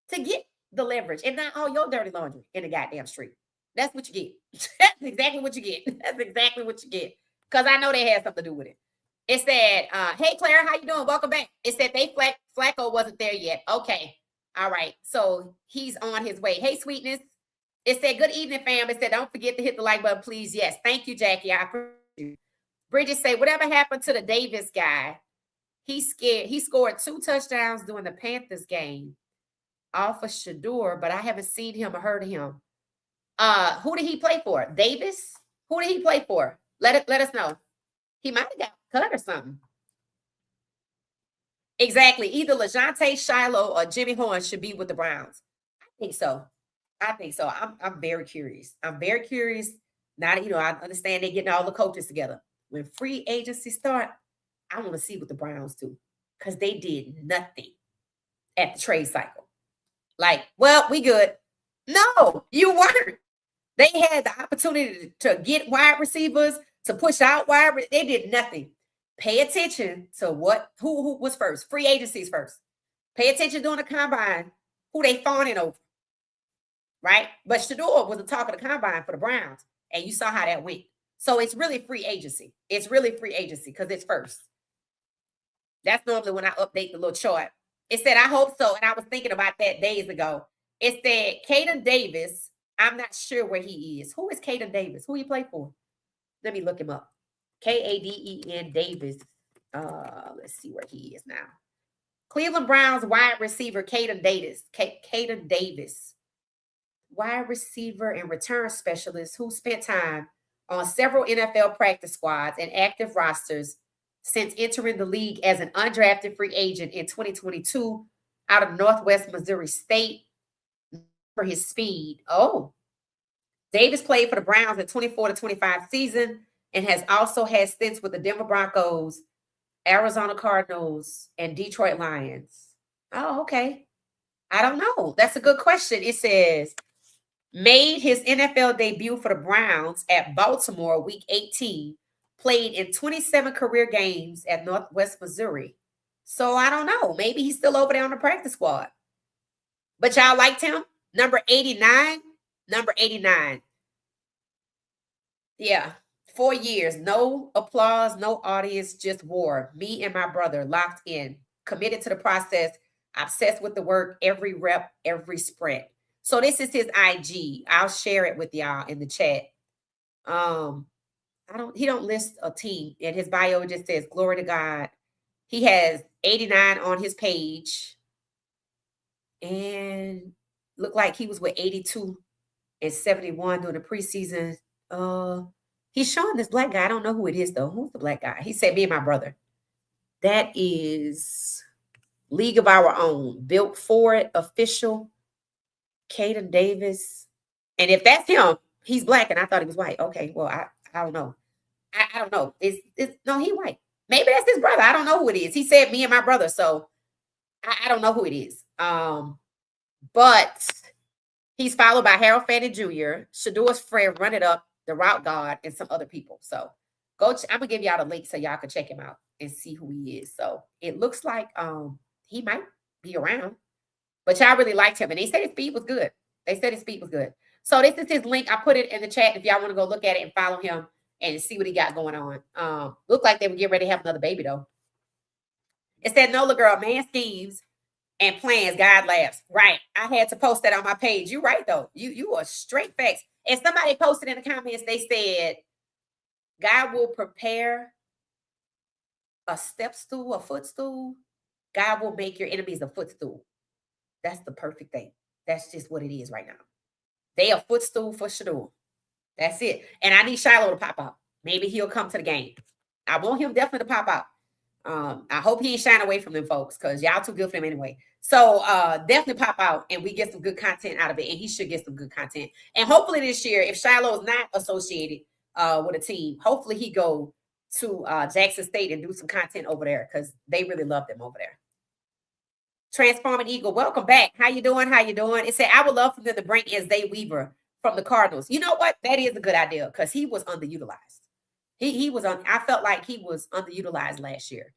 to get the leverage and not all your dirty laundry in the goddamn street. That's what you get. That's exactly what you get. That's exactly what you get. Because I know they had something to do with it. It said, hey, Claire, how you doing? Welcome back. It said Flacco wasn't there yet. Okay. All right. So he's on his way. Hey, Sweetness. It said, good evening, fam. It said, don't forget to hit the like button, please. Yes. Thank you, Jackie. I appreciate you. Bridget said, whatever happened to the Davis guy? He's scared. He scored 2 touchdowns during the Panthers game off of Shedeur, but I haven't seen him or heard of him. Who did he play for? Davis? Who did he play for? Let us know. He might have got cut or something. Exactly. Either LeJohntay Shiloh or Jimmy Horn should be with the Browns. I think so. I'm very curious. Now that, I understand they're getting all the coaches together. When free agency start, I want to see what the Browns do because they did nothing at the trade cycle. Like, well, we good. No, you weren't. They had the opportunity to get wide receivers, to push out they did nothing. Pay attention to who was first. Free agencies first. Pay attention during the combine, who they fawning over, right? But Shedeur was the talk of the combine for the Browns, and you saw how that went. So it's really free agency. It's really free agency because it's first. That's normally when I update the little chart. It said, I hope so. And I was thinking about that days ago. It said, Caden Davis, I'm not sure where he is. Who is Caden Davis? Who he play for? Let me look him up. Kaden Davis. Let's see where he is now. Cleveland Browns wide receiver Caden Davis. Caden Davis. Wide receiver and return specialist who spent time on several NFL practice squads and active rosters since entering the league as an undrafted free agent in 2022 out of Northwest Missouri State for his speed. Oh, Davis played for the Browns in 24-25 season and has also had stints with the Denver Broncos, Arizona Cardinals, and Detroit Lions. Oh, okay. I don't know. That's a good question. It says, made his NFL debut for the Browns at Baltimore week 18, played in 27 career games at Northwest Missouri. So I don't know. Maybe he's still over there on the practice squad. But y'all liked him? Number 89? Number 89. Yeah. 4 years. No applause, no audience, just war. Me and my brother locked in, committed to the process, obsessed with the work, every rep, every sprint. So this is his IG. I'll share it with y'all in the chat. He don't list a team. In his bio, it just says, glory to God. He has 89 on his page. And looked like he was with 82 and 71 during the preseason. He's showing this black guy. I don't know who it is, though. Who's the black guy? He said, me and my brother. That is League of Our Own. Built for it, official. Caden Davis. And if that's him, he's black and I thought he was white. Okay, well, I don't know. I don't know. No, he white. Maybe that's his brother. I don't know who it is. He said me and my brother, so I don't know who it is. But he's followed by Harold Fanning Jr., Shedeur's friend, Run It Up, the Route God, and some other people. So I'm gonna give y'all the link so y'all can check him out and see who he is. So it looks like he might be around. But y'all really liked him. And they said his speed was good. So this is his link. I put it in the chat if y'all want to go look at it and follow him and see what he got going on. Looked like they were getting ready to have another baby, though. It said, Nola girl, man schemes and plans, God laughs. Right. I had to post that on my page. You're right, though. You are straight facts. And somebody posted in the comments, they said, God will prepare a footstool. God will make your enemies a footstool. That's the perfect thing. That's just what it is right now. They a footstool for Shedeur. That's it. And I need Shiloh to pop out. Maybe he'll come to the game. I want him definitely to pop out. I hope he ain't shying away from them folks because y'all too good for him anyway. So definitely pop out and we get some good content out of it. And he should get some good content. And hopefully this year, if Shiloh is not associated with a team, hopefully he go to Jackson State and do some content over there because they really love them over there. Transforming Eagle, welcome back. How you doing? It said, I would love for them to bring in Zay Weaver from the Cardinals. You know what? That is a good idea because he was underutilized. I felt like he was underutilized last year.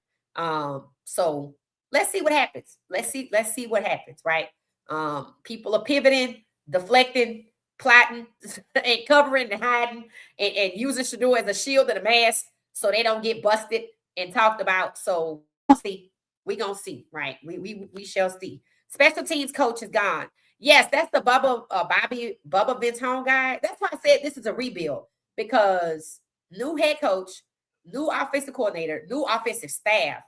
So let's see what happens. Let's see what happens, right? People are pivoting, deflecting, plotting, and covering and hiding and using Shedeur as a shield and a mask so they don't get busted and talked about. So we'll see. We're going to see, right? We shall see. Special teams coach is gone. Yes, that's the Bubba Ventone guy. That's why I said this is a rebuild because new head coach, new offensive coordinator, new offensive staff.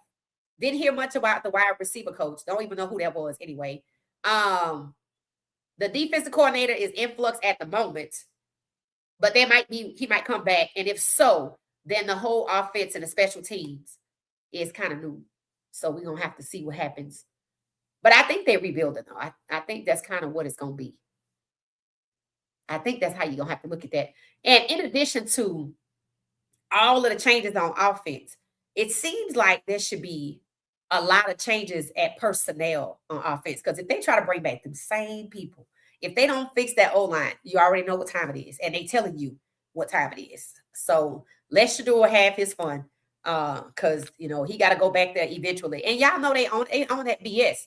Didn't hear much about the wide receiver coach. Don't even know who that was anyway. The defensive coordinator is in flux at the moment, but he might come back. And if so, then the whole offense and the special teams is kind of new. So we're going to have to see what happens. But I think they're rebuilding, though. I think that's kind of what it's going to be. I think that's how you're going to have to look at that. And in addition to all of the changes on offense, it seems like there should be a lot of changes at personnel on offense. Because if they try to bring back the same people, if they don't fix that O-line, you already know what time it is. And they telling you what time it is. So let Shedeur have his fun. Because he got to go back there eventually. And y'all know they own that BS.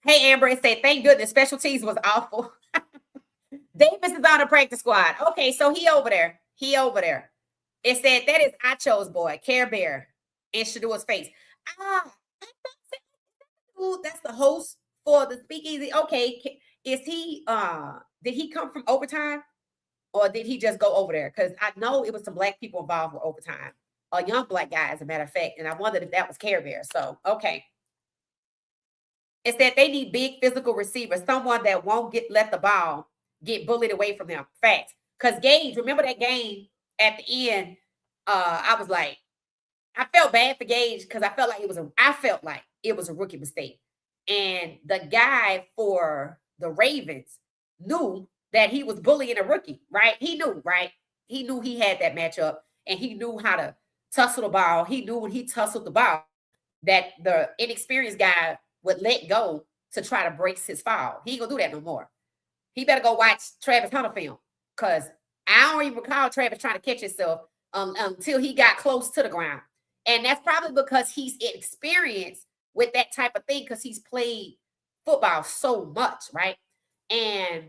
Hey, Amber, it said, thank goodness special teams was awful. Davis is on the practice squad. Okay, so he over there. It said that is Acho's boy, Care Bear, in Shedeur's face. That's the host for the speakeasy. Okay, is he? Did he come from overtime, or did he just go over there? Because I know it was some black people involved with overtime, a young black guy, as a matter of fact, and I wondered if that was Care Bear. So okay. It's that they need big physical receivers, someone that won't let the ball get bullied away from them. Facts. Because Gage, remember that game at the end? I was like, I felt bad for Gage because I felt like it was a rookie mistake. And the guy for the Ravens knew that he was bullying a rookie, right? He knew, right? He knew he had that matchup, and he knew how to tussle the ball. He knew when he tussled the ball that the inexperienced guy would let go to try to brace his foul. He ain't gonna do that no more. He better go watch Travis Hunter film, because I don't even recall Travis trying to catch himself until he got close to the ground. And that's probably because he's experienced with that type of thing, because he's played football so much, right? And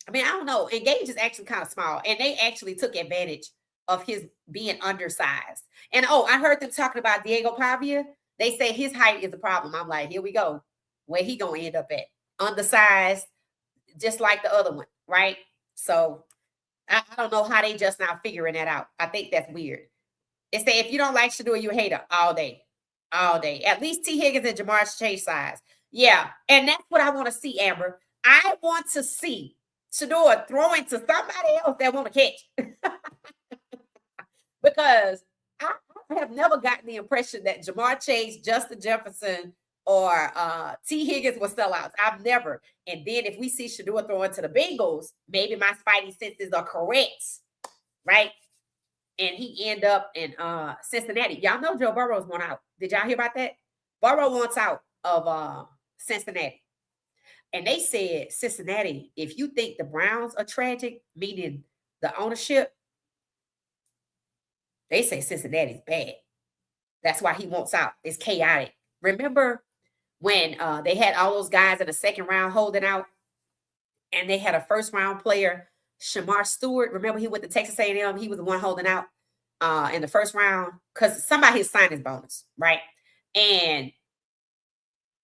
I mean, I don't know. And Gage is actually kind of small, and they actually took advantage of his being undersized. And I heard them talking about Diego Pavia. They say his height is a problem. I'm like, here we go. Where he gonna end up at? Undersized, just like the other one, right? So I don't know how they just now figuring that out. I think that's weird. They say if you don't like Shedeur, you hate her all day. All day. At least T. Higgins and Jamar change size. Yeah. And that's what I want to see, Amber. I want to see Shedeur throwing to somebody else that want to catch. Because I have never gotten the impression that Jamar Chase, Justin Jefferson, or T. Higgins were sellouts. I've never. And then if we see Shedeur throwing to the Bengals, maybe my spidey senses are correct, right? And he end up in Cincinnati. Y'all know Joe Burrow's want out. Did y'all hear about that? Burrow wants out of Cincinnati. And they said, Cincinnati, if you think the Browns are tragic, meaning the ownership, they say Cincinnati's bad. That's why he wants out. It's chaotic. Remember when they had all those guys in the second round holding out, and they had a first round player, Shamar Stewart. Remember he went to Texas A&M. He was the one holding out in the first round because somebody had signed his bonus, right? And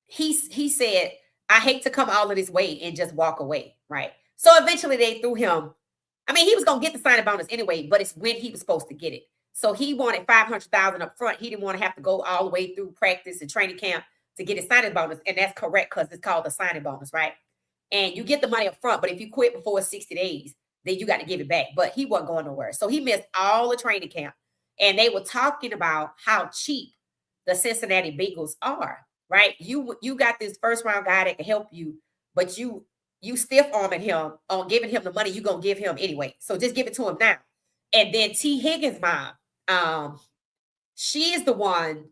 he said, I hate to come all of this way and just walk away, right? So eventually they threw him. I mean, he was going to get the signing bonus anyway, but it's when he was supposed to get it. So he wanted $500,000 up front. He didn't want to have to go all the way through practice and training camp to get his signing bonus. And that's correct because it's called the signing bonus, right? And you get the money up front, but if you quit before 60 days, then you got to give it back. But he wasn't going nowhere. So he missed all the training camp. And they were talking about how cheap the Cincinnati Bengals are, right? You got this first round guy that can help you, but you stiff arming him on giving him the money you're going to give him anyway. So just give it to him now. And then T. Higgins' mom, she is the one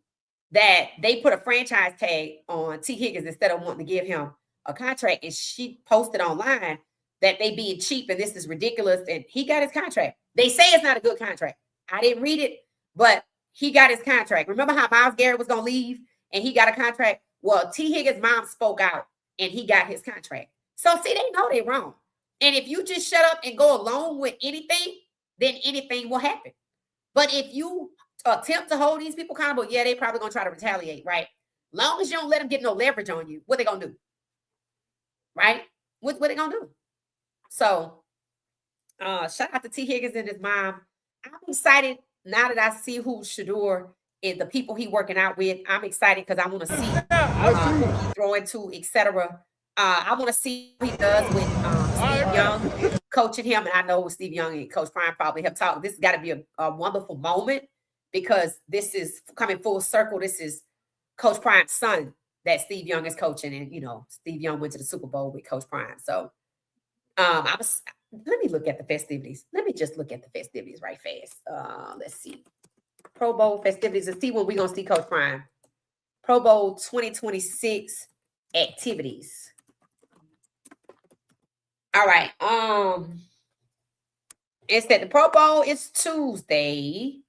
that they put a franchise tag on T. Higgins instead of wanting to give him a contract. And she posted online that they being cheap and this is ridiculous. And he got his contract. They say it's not a good contract. I didn't read it, but he got his contract. Remember how Myles Garrett was going to leave and he got a contract? Well, T. Higgins' mom spoke out and he got his contract. So see, they know they're wrong. And if you just shut up and go along with anything, then anything will happen. But if you attempt to hold these people accountable, yeah, they probably going to try to retaliate, right? Long as you don't let them get no leverage on you, what they going to do? Right? What they going to do? So shout out to T. Higgins and his mom. I'm excited now that I see who Shedeur and the people he working out with. I'm excited because I want to see who he's throwing to, etc. I want to see what he does with Steve Young coaching him. And I know Steve Young and Coach Prime probably have talked. This has got to be a wonderful moment because this is coming full circle. This is Coach Prime's son that Steve Young is coaching. And, you know, Steve Young went to the Super Bowl with Coach Prime. So let me look at the festivities. Let me just look at the festivities right fast. Let's see. Pro Bowl festivities and see when we're going to see Coach Prime. Pro Bowl 2026 activities. All right. It said the Pro Bowl is Tuesday.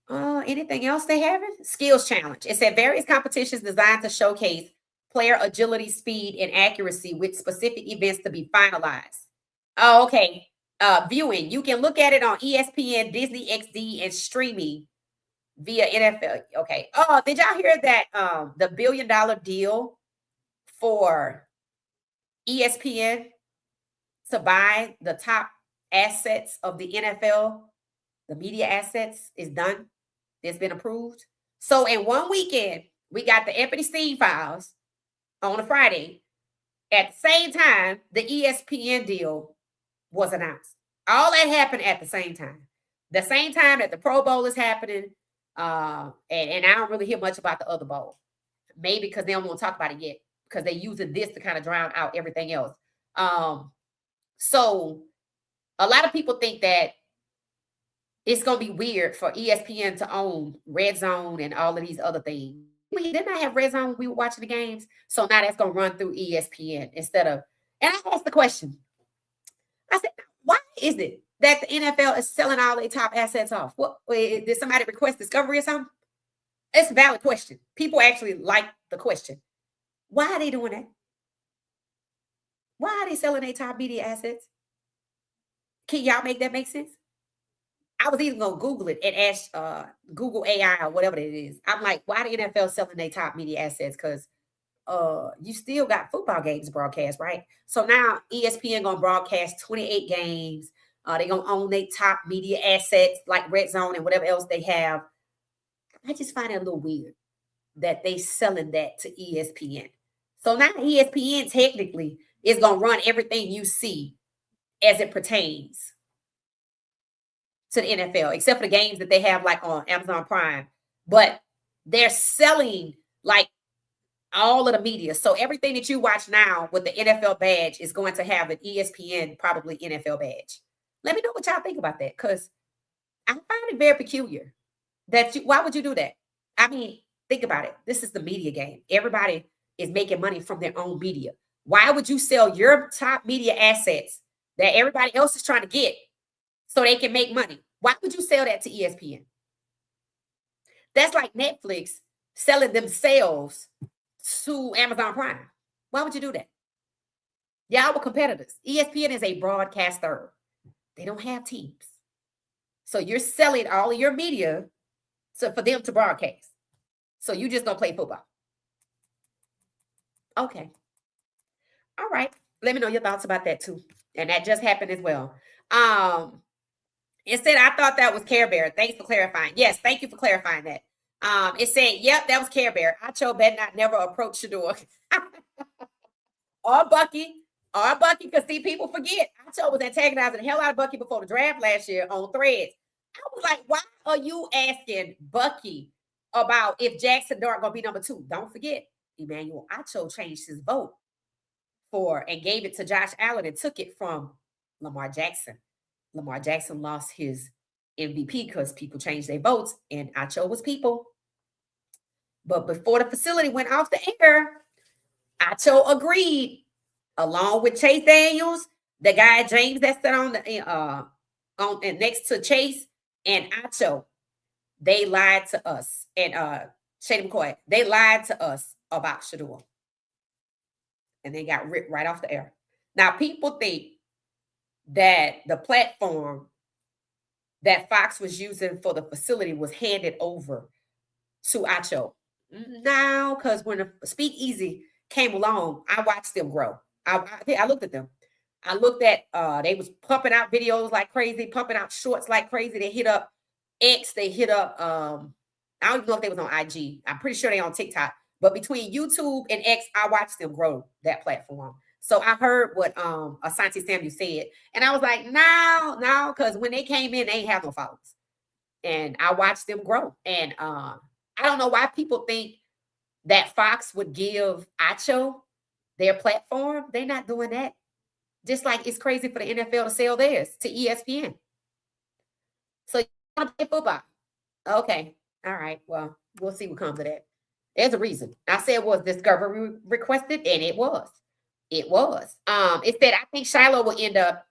Anything else they haven't? Skills challenge. It said various competitions designed to showcase player agility, speed, and accuracy with specific events to be finalized. Oh, okay. Viewing. You can look at it on ESPN, Disney XD, and streaming via NFL. Okay. Oh, did y'all hear that? The $1 billion deal for ESPN to buy the top assets of the NFL, the media assets, is done. It's been approved. So in one weekend, we got the Epstein files on a Friday. At the same time, the ESPN deal was announced. All that happened at the same time. The same time that the Pro Bowl is happening. And I don't really hear much about the other bowl. Maybe because they don't want to talk about it yet, because they're using this to kind of drown out everything else. So a lot of people think that it's going to be weird for ESPN to own Red Zone and all of these other things. We did not have Red Zone when we were watching the games. So now that's going to run through ESPN instead of, and I asked the question. I said, why is it that the NFL is selling all their top assets off? What, did somebody request discovery or something? It's a valid question. People actually like the question. Why are they doing that? Why are they selling their top media assets? Can y'all make that make sense? I was even going to Google it and ask Google AI or whatever it is. I'm like, why the NFL selling their top media assets? Because you still got football games broadcast, right? So now ESPN going to broadcast 28 games. They're going to own their top media assets like Red Zone and whatever else they have. I just find it a little weird that they selling that to ESPN. So now ESPN technically is going to run everything you see as it pertains to the NFL, except for the games that they have like on Amazon Prime. But they're selling like all of the media. So everything that you watch now with the NFL badge is going to have an ESPN, probably NFL badge. Let me know what y'all think about that, because I find it very peculiar. Why would you do that? I mean, think about it. This is the media game. Everybody is making money from their own media. Why would you sell your top media assets that everybody else is trying to get so they can make money? Why would you sell that to ESPN? That's like Netflix selling themselves to Amazon Prime. Why would you do that? Y'all were competitors. ESPN is a broadcaster. They don't have teams. So you're selling all of your media for them to broadcast. So you just don't play football. Okay. All right. Let me know your thoughts about that too. And that just happened as well. It said, I thought that was Care Bear. Thanks for clarifying. Yes, thank you for clarifying that. It said, yep, that was Care Bear. I chose better not never approach Shedeur. or Bucky, because see, people forget. I chose was antagonizing the hell out of Bucky before the draft last year on Threads. I was like, why are you asking Bucky about if Jackson Dart gonna be number 2? Don't forget, Emmanuel Acho changed his vote and gave it to Josh Allen and took it from Lamar Jackson. Lamar Jackson lost his MVP because people changed their votes, and Acho was people. But before the facility went off the air, Acho agreed, along with Chase Daniels, the guy James that sat on the next to Chase and Acho. They lied to us, and Shady McCoy. They lied to us about Shedeur, and they got ripped right off the air. Now people think that the platform that Fox was using for the facility was handed over to Acho. Now, because when the Speakeasy came along, I watched them grow. I looked at them. I looked at, they was pumping out videos like crazy, pumping out shorts like crazy. They hit up X, they hit up, I don't even know if they was on IG. I'm pretty sure they on TikTok. But between YouTube and X, I watched them grow that platform. So I heard what Asante Samuel said. And I was like, no, because when they came in, they ain't have no followers. And I watched them grow. And I don't know why people think that Fox would give Acho their platform. They're not doing that. Just like it's crazy for the NFL to sell theirs to ESPN. So you want to play football? Okay. All right. Well, we'll see what comes of that. There's a reason. I said was discovery requested, and it was. It was. It said I think Shiloh will end up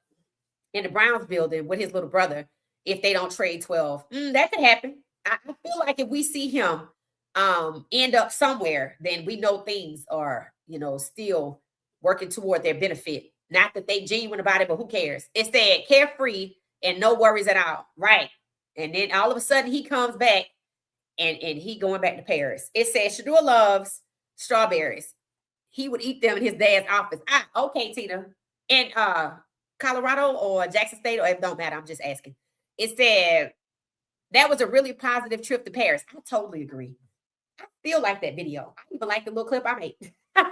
in the Browns building with his little brother if they don't trade 12. That could happen. I feel like if we see him end up somewhere, then we know things are, still working toward their benefit. Not that they genuine about it, but who cares? It said carefree and no worries at all. Right. And then all of a sudden he comes back and he going back to Paris. It says Shedeur loves strawberries. He would eat them in his dad's office. Okay, Tina. In Colorado or Jackson State, or it don't matter. I'm just asking. It said that was a really positive trip to Paris. I totally agree. I still like that video. I even like the little clip I made. I'm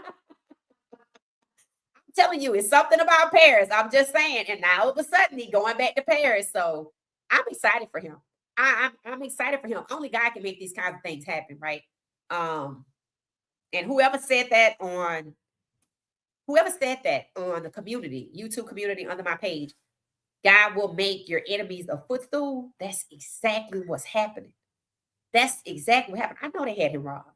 telling you, it's something about Paris. I'm just saying. And now all of a sudden, he going back to Paris. So I'm excited for him. I'm excited for him. Only God can make these kinds of things happen, right? And whoever said that on the community, YouTube community under my page, God will make your enemies a footstool. That's exactly what's happening. That's exactly what happened. I know they had him robbed.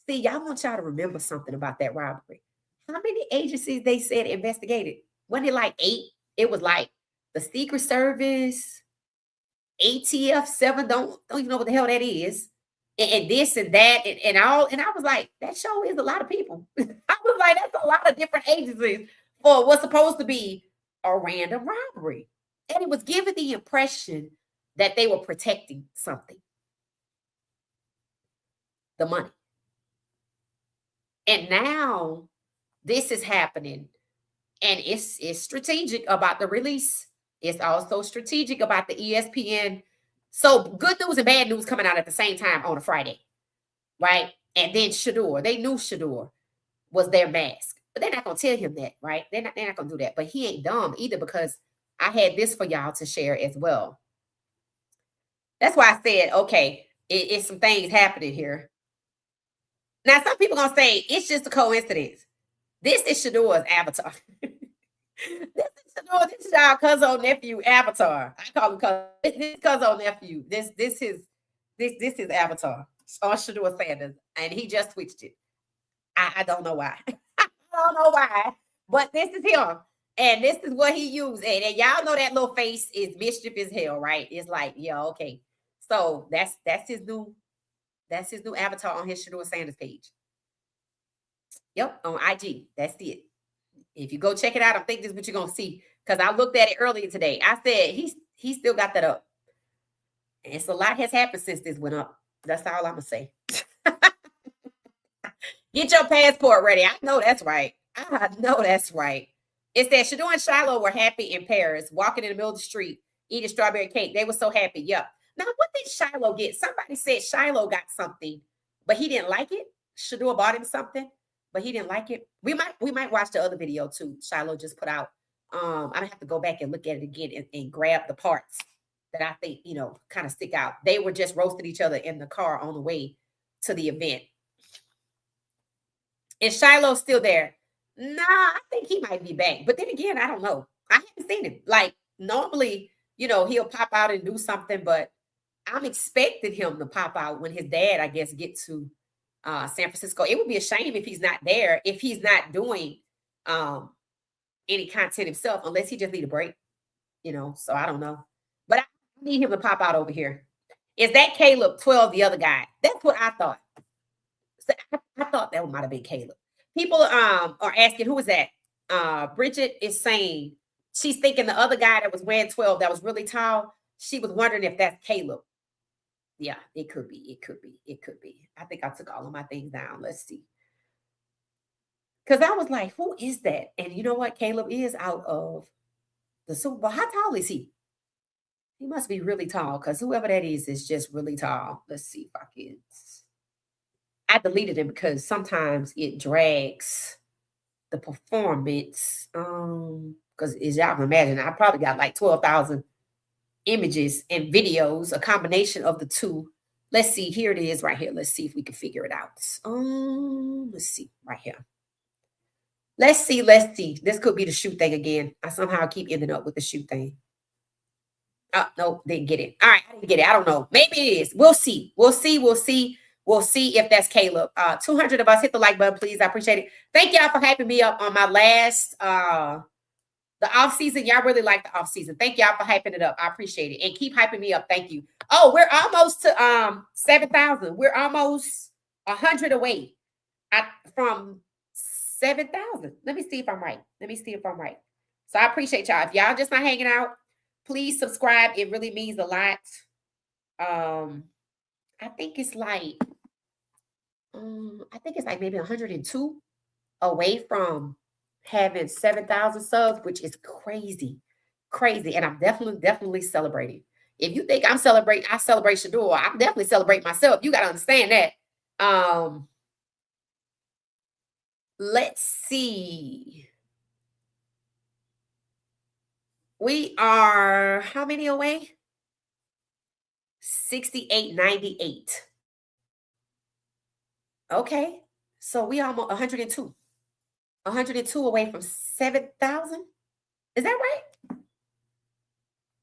See, y'all want y'all to remember something about that robbery. How many agencies they said investigated? Wasn't it like 8? It was like the Secret Service, ATF 7, don't even know what the hell that is. And this and that and all. And I was like, that show is a lot of people. I was like, that's a lot of different agencies for what's supposed to be a random robbery. And it was giving the impression that they were protecting something. The money. And now this is happening. And it's strategic about the release. It's also strategic about the ESPN. So good news and bad news coming out at the same time on a Friday, right? And then Shedeur, they knew Shedeur was their mask, but they're not going to tell him that, right? They're not going to do that, but he ain't dumb either, because I had this for y'all to share as well. That's why I said, okay, it's some things happening here. Now, some people going to say it's just a coincidence. This is Shedeur's avatar. This is our cousin nephew avatar. I call him cousin. This cousin nephew. This is avatar on Shedeur Sanders, and he just switched it. I don't know why. I don't know why, but this is him, and this is what he used. And y'all know that little face is mischief as hell, right? It's like, yeah, okay. So that's his new avatar on his Shedeur Sanders page. Yep, on IG. That's it. If you go check it out, I think this is what you're gonna see. Because I looked at it earlier today. I said he still got that up. And so a lot has happened since this went up. That's all I'm gonna say. Get your passport ready. I know that's right. I know that's right. It said Shedeur and Shiloh were happy in Paris, walking in the middle of the street, eating strawberry cake. They were so happy. Yep. Now, what did Shiloh get? Somebody said Shiloh got something, but he didn't like it. Shedeur bought him something, but he didn't like it. We might watch the other video too. Shiloh just put out. I'm gonna have to go back and look at it again and grab the parts that I think, kind of stick out. They were just roasting each other in the car on the way to the event. Is Shiloh still there? Nah, I think he might be back. But then again, I don't know. I haven't seen him. Like, normally, he'll pop out and do something, but I'm expecting him to pop out when his dad, I guess, get to San Francisco. It would be a shame if he's not there, if he's not doing any content himself, unless he just need a break, so I don't know. But I need him to pop out over here. Is that Caleb 12, the other guy? That's what I thought. So I thought that might have been Caleb. People are asking, who is that? Bridget is saying she's thinking the other guy that was wearing 12 that was really tall. She was wondering if that's Caleb. Yeah, it could be. It could be. It could be. I think I took all of my things down. Let's see. Because I was like, who is that? And you know what? Caleb is out of the Super Bowl. How tall is he? He must be really tall, because whoever that is just really tall. Let's see if I can. I deleted him because sometimes it drags the performance. Because as y'all can imagine, I probably got like 12,000 images and videos, a combination of the two. Let's see. Here it is right here. Let's see if we can figure it out. Let's see right here. Let's see. This could be the shoot thing again. I somehow keep ending up with the shoot thing. Oh, no, didn't get it. All right, I didn't get it. I don't know. Maybe it is. We'll see. We'll see We'll see if that's Caleb. 200 of us, hit the like button, please. I appreciate it. Thank y'all for hyping me up on my last the off season. Y'all really like the off season. Thank y'all for hyping it up. I appreciate it. And keep hyping me up. Thank you. Oh, we're almost to 7,000. We're almost 100 away from 7,000. Let me see if I'm right. So I appreciate y'all. If y'all just not hanging out, please subscribe. It really means a lot. I think it's like maybe 102 away from having 7,000 subs, which is crazy. And I'm definitely celebrating. If you think I celebrate Shedeur, I'm definitely celebrating myself. You got to understand that. Let's see. We are how many away? 6898. Okay. So we almost 102. 102 away from 7,000. Is that right?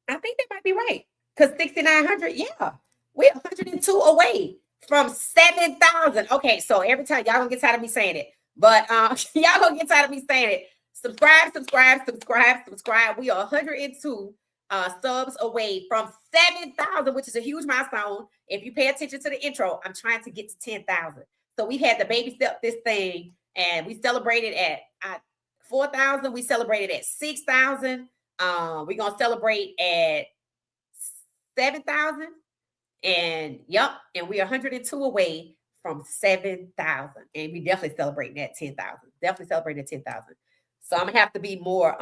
I think that might be right. Because 6,900, yeah. We're 102 away from 7,000. Okay, so every time y'all gonna get tired of me saying it. But y'all gonna get tired of me saying it. Subscribe. We are 102 subs away from 7,000, which is a huge milestone. If you pay attention to the intro, I'm trying to get to 10,000. So we had the baby step this thing, and we celebrated at 4,000. We celebrated at 6,000. We're gonna celebrate at 7,000. And and we're 102 away from 7,000. And we definitely celebrating at 10,000. Definitely celebrating at 10,000. So I'm gonna have to be more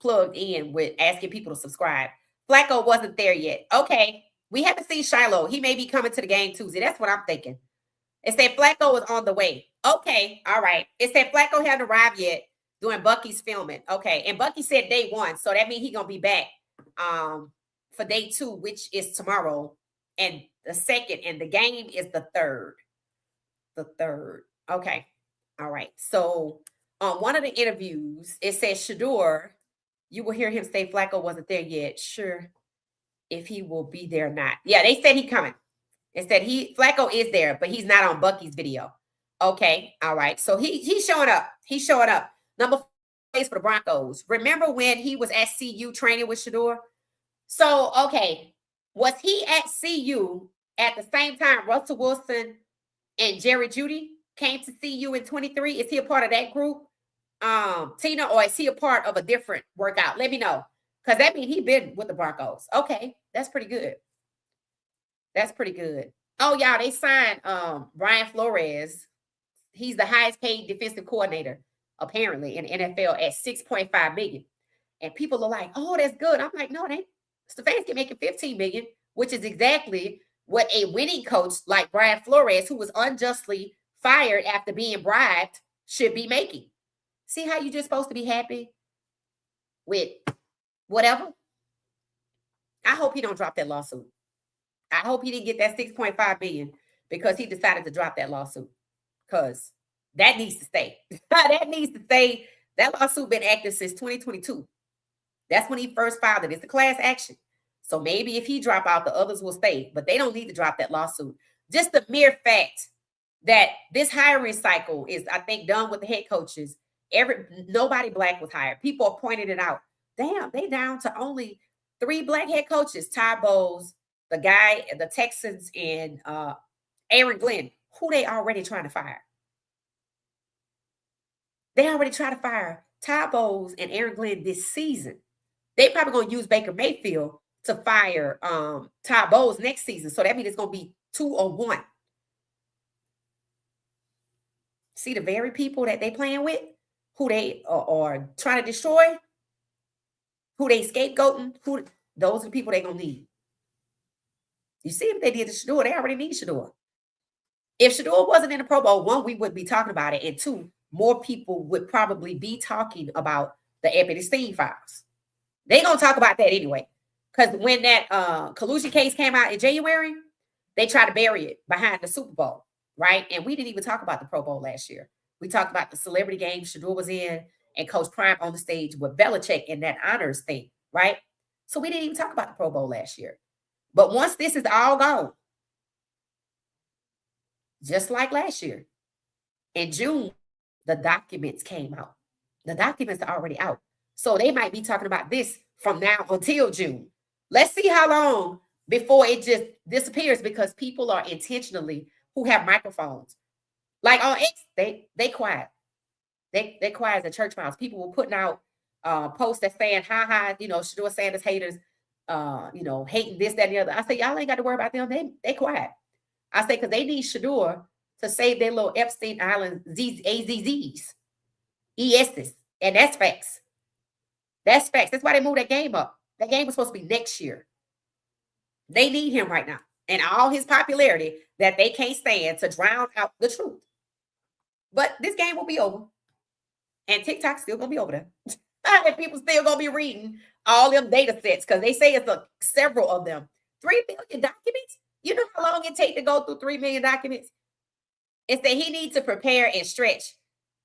plugged in with asking people to subscribe. Flacco wasn't there yet. Okay, we haven't seen Shiloh. He may be coming to the game Tuesday. That's what I'm thinking. It said Flacco is on the way. Okay, all right. It said Flacco hadn't arrived yet doing Bucky's filming. Okay, and Bucky said day 1, so that means he's gonna be back for day 2, which is tomorrow, and the 2nd, and the game is the 3rd. The 3rd. Okay, all right. So on one of the interviews, it says Shedeur, you will hear him say Flacco wasn't there yet. Sure, if he will be there or not. Yeah, they said he's coming. It said Flacco is there, but he's not on Bucky's video. Okay, all right. So he's showing up. He's showing up. Number 4 plays for the Broncos. Remember when he was at CU training with Shedeur? So, okay, was he at CU at the same time Russell Wilson and Jerry Jeudy came to CU in 23? Is he a part of that group, Tina, or is he a part of a different workout? Let me know, because that means he's been with the Broncos. Okay, that's pretty good. That's pretty good. Oh, y'all, they signed Brian Flores. He's the highest paid defensive coordinator, apparently, in the NFL at $6.5 million. And people are like, oh, that's good. I'm like, no, they Stefanski making $15 million, which is exactly what a winning coach like Brian Flores, who was unjustly fired after being bribed, should be making. See how you're just supposed to be happy with whatever? I hope he don't drop that lawsuit. I hope he didn't get that $6.5 million because he decided to drop that lawsuit, because that needs to stay. That needs to stay. That lawsuit been active since 2022. That's when he first filed it. It's a class action. So maybe if he drop out, the others will stay, but they don't need to drop that lawsuit. Just the mere fact that this hiring cycle is, I think, done with the head coaches. Nobody black was hired. People are pointing it out. Damn, they down to only 3 black head coaches. Ty Bowles, the guy, the Texans, and Aaron Glenn, who they already trying to fire. They already try to fire Ty Bowles and Aaron Glenn this season. They probably going to use Baker Mayfield to fire Ty Bowles next season. So that means it's going to be 2 or 1. See the very people that they playing with, who they are trying to destroy, who they scapegoating, those are the people they're going to need. You see what they did to Shedeur? They already need Shedeur. If Shedeur wasn't in the Pro Bowl, 1, we wouldn't be talking about it. And 2, more people would probably be talking about the Epstein files. They're going to talk about that anyway. Because when that collusion case came out in January, they tried to bury it behind the Super Bowl, right? And we didn't even talk about the Pro Bowl last year. We talked about the celebrity game Shedeur was in and Coach Prime on the stage with Belichick in that honors thing, right? So we didn't even talk about the Pro Bowl last year. But once this is all gone, just like last year. In June, the documents came out. The documents are already out. So they might be talking about this from now until June. Let's see how long before it just disappears, because people are intentionally, who have microphones. Like on X, they quiet. They quiet as a church mouse. People were putting out posts that saying, ha, Shedeur Sanders haters, hating this, that, and the other. I say, y'all ain't got to worry about them. They quiet. I say, because they need Shedeur to save their little Epstein Island AZZs, ESs. And that's facts. That's facts. That's why they moved that game up. That game was supposed to be next year. They need him right now. And all his popularity that they can't stand to drown out the truth. But this game will be over. And TikTok's still going to be over there. And people still going to be reading all them data sets, because they say it's several of them. 3 million documents? You know how long it takes to go through 3 million documents? It's that he needs to prepare and stretch.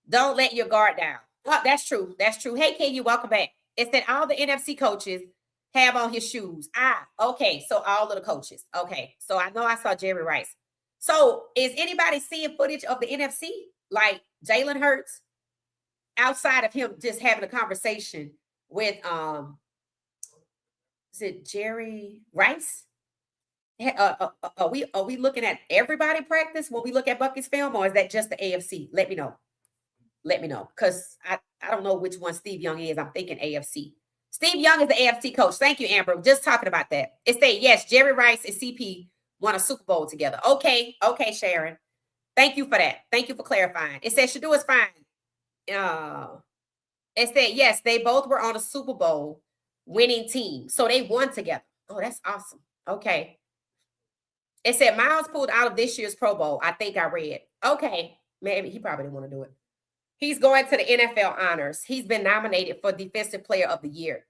Don't let your guard down. Oh, that's true. That's true. Hey, Ken, you welcome back. It's that all the NFC coaches have on his shoes. Okay. So all of the coaches. Okay. So I know I saw Jerry Rice. So is anybody seeing footage of the NFC? Like Jalen Hurts, outside of him just having a conversation with, is it Jerry Rice? Are we looking at everybody practice when we look at Bucky's film, or is that just the AFC? Let me know. Let me know, because I don't know which one Steve Young is. I'm thinking AFC. Steve Young is the AFC coach. Thank you, Amber. Just talking about that. It said, yes, Jerry Rice and CP won a Super Bowl together. Okay, Sharon. Thank you for that. Thank you for clarifying. It said Shedeur is fine. It said, yes, they both were on a Super Bowl winning team. So they won together. Oh, that's awesome. Okay. It said Miles pulled out of this year's Pro Bowl. I think I read. Okay. Maybe he probably didn't want to do it. He's going to the NFL honors. He's been nominated for Defensive Player of the Year.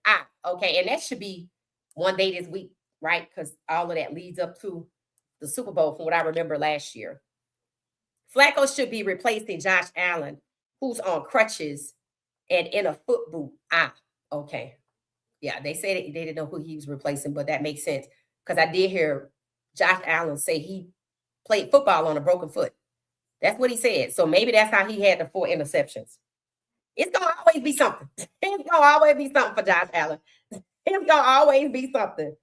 Okay. And that should be one day this week, right? Because all of that leads up to the Super Bowl from what I remember last year. Flacco should be replacing Josh Allen, who's on crutches and in a foot boot. Okay. Yeah, they said they didn't know who he was replacing, but that makes sense, because I did hear Josh Allen say he played football on a broken foot. That's what he said. So maybe that's how he had the 4 interceptions. It's going to always be something. It's going to always be something for Josh Allen. It's going to always be something.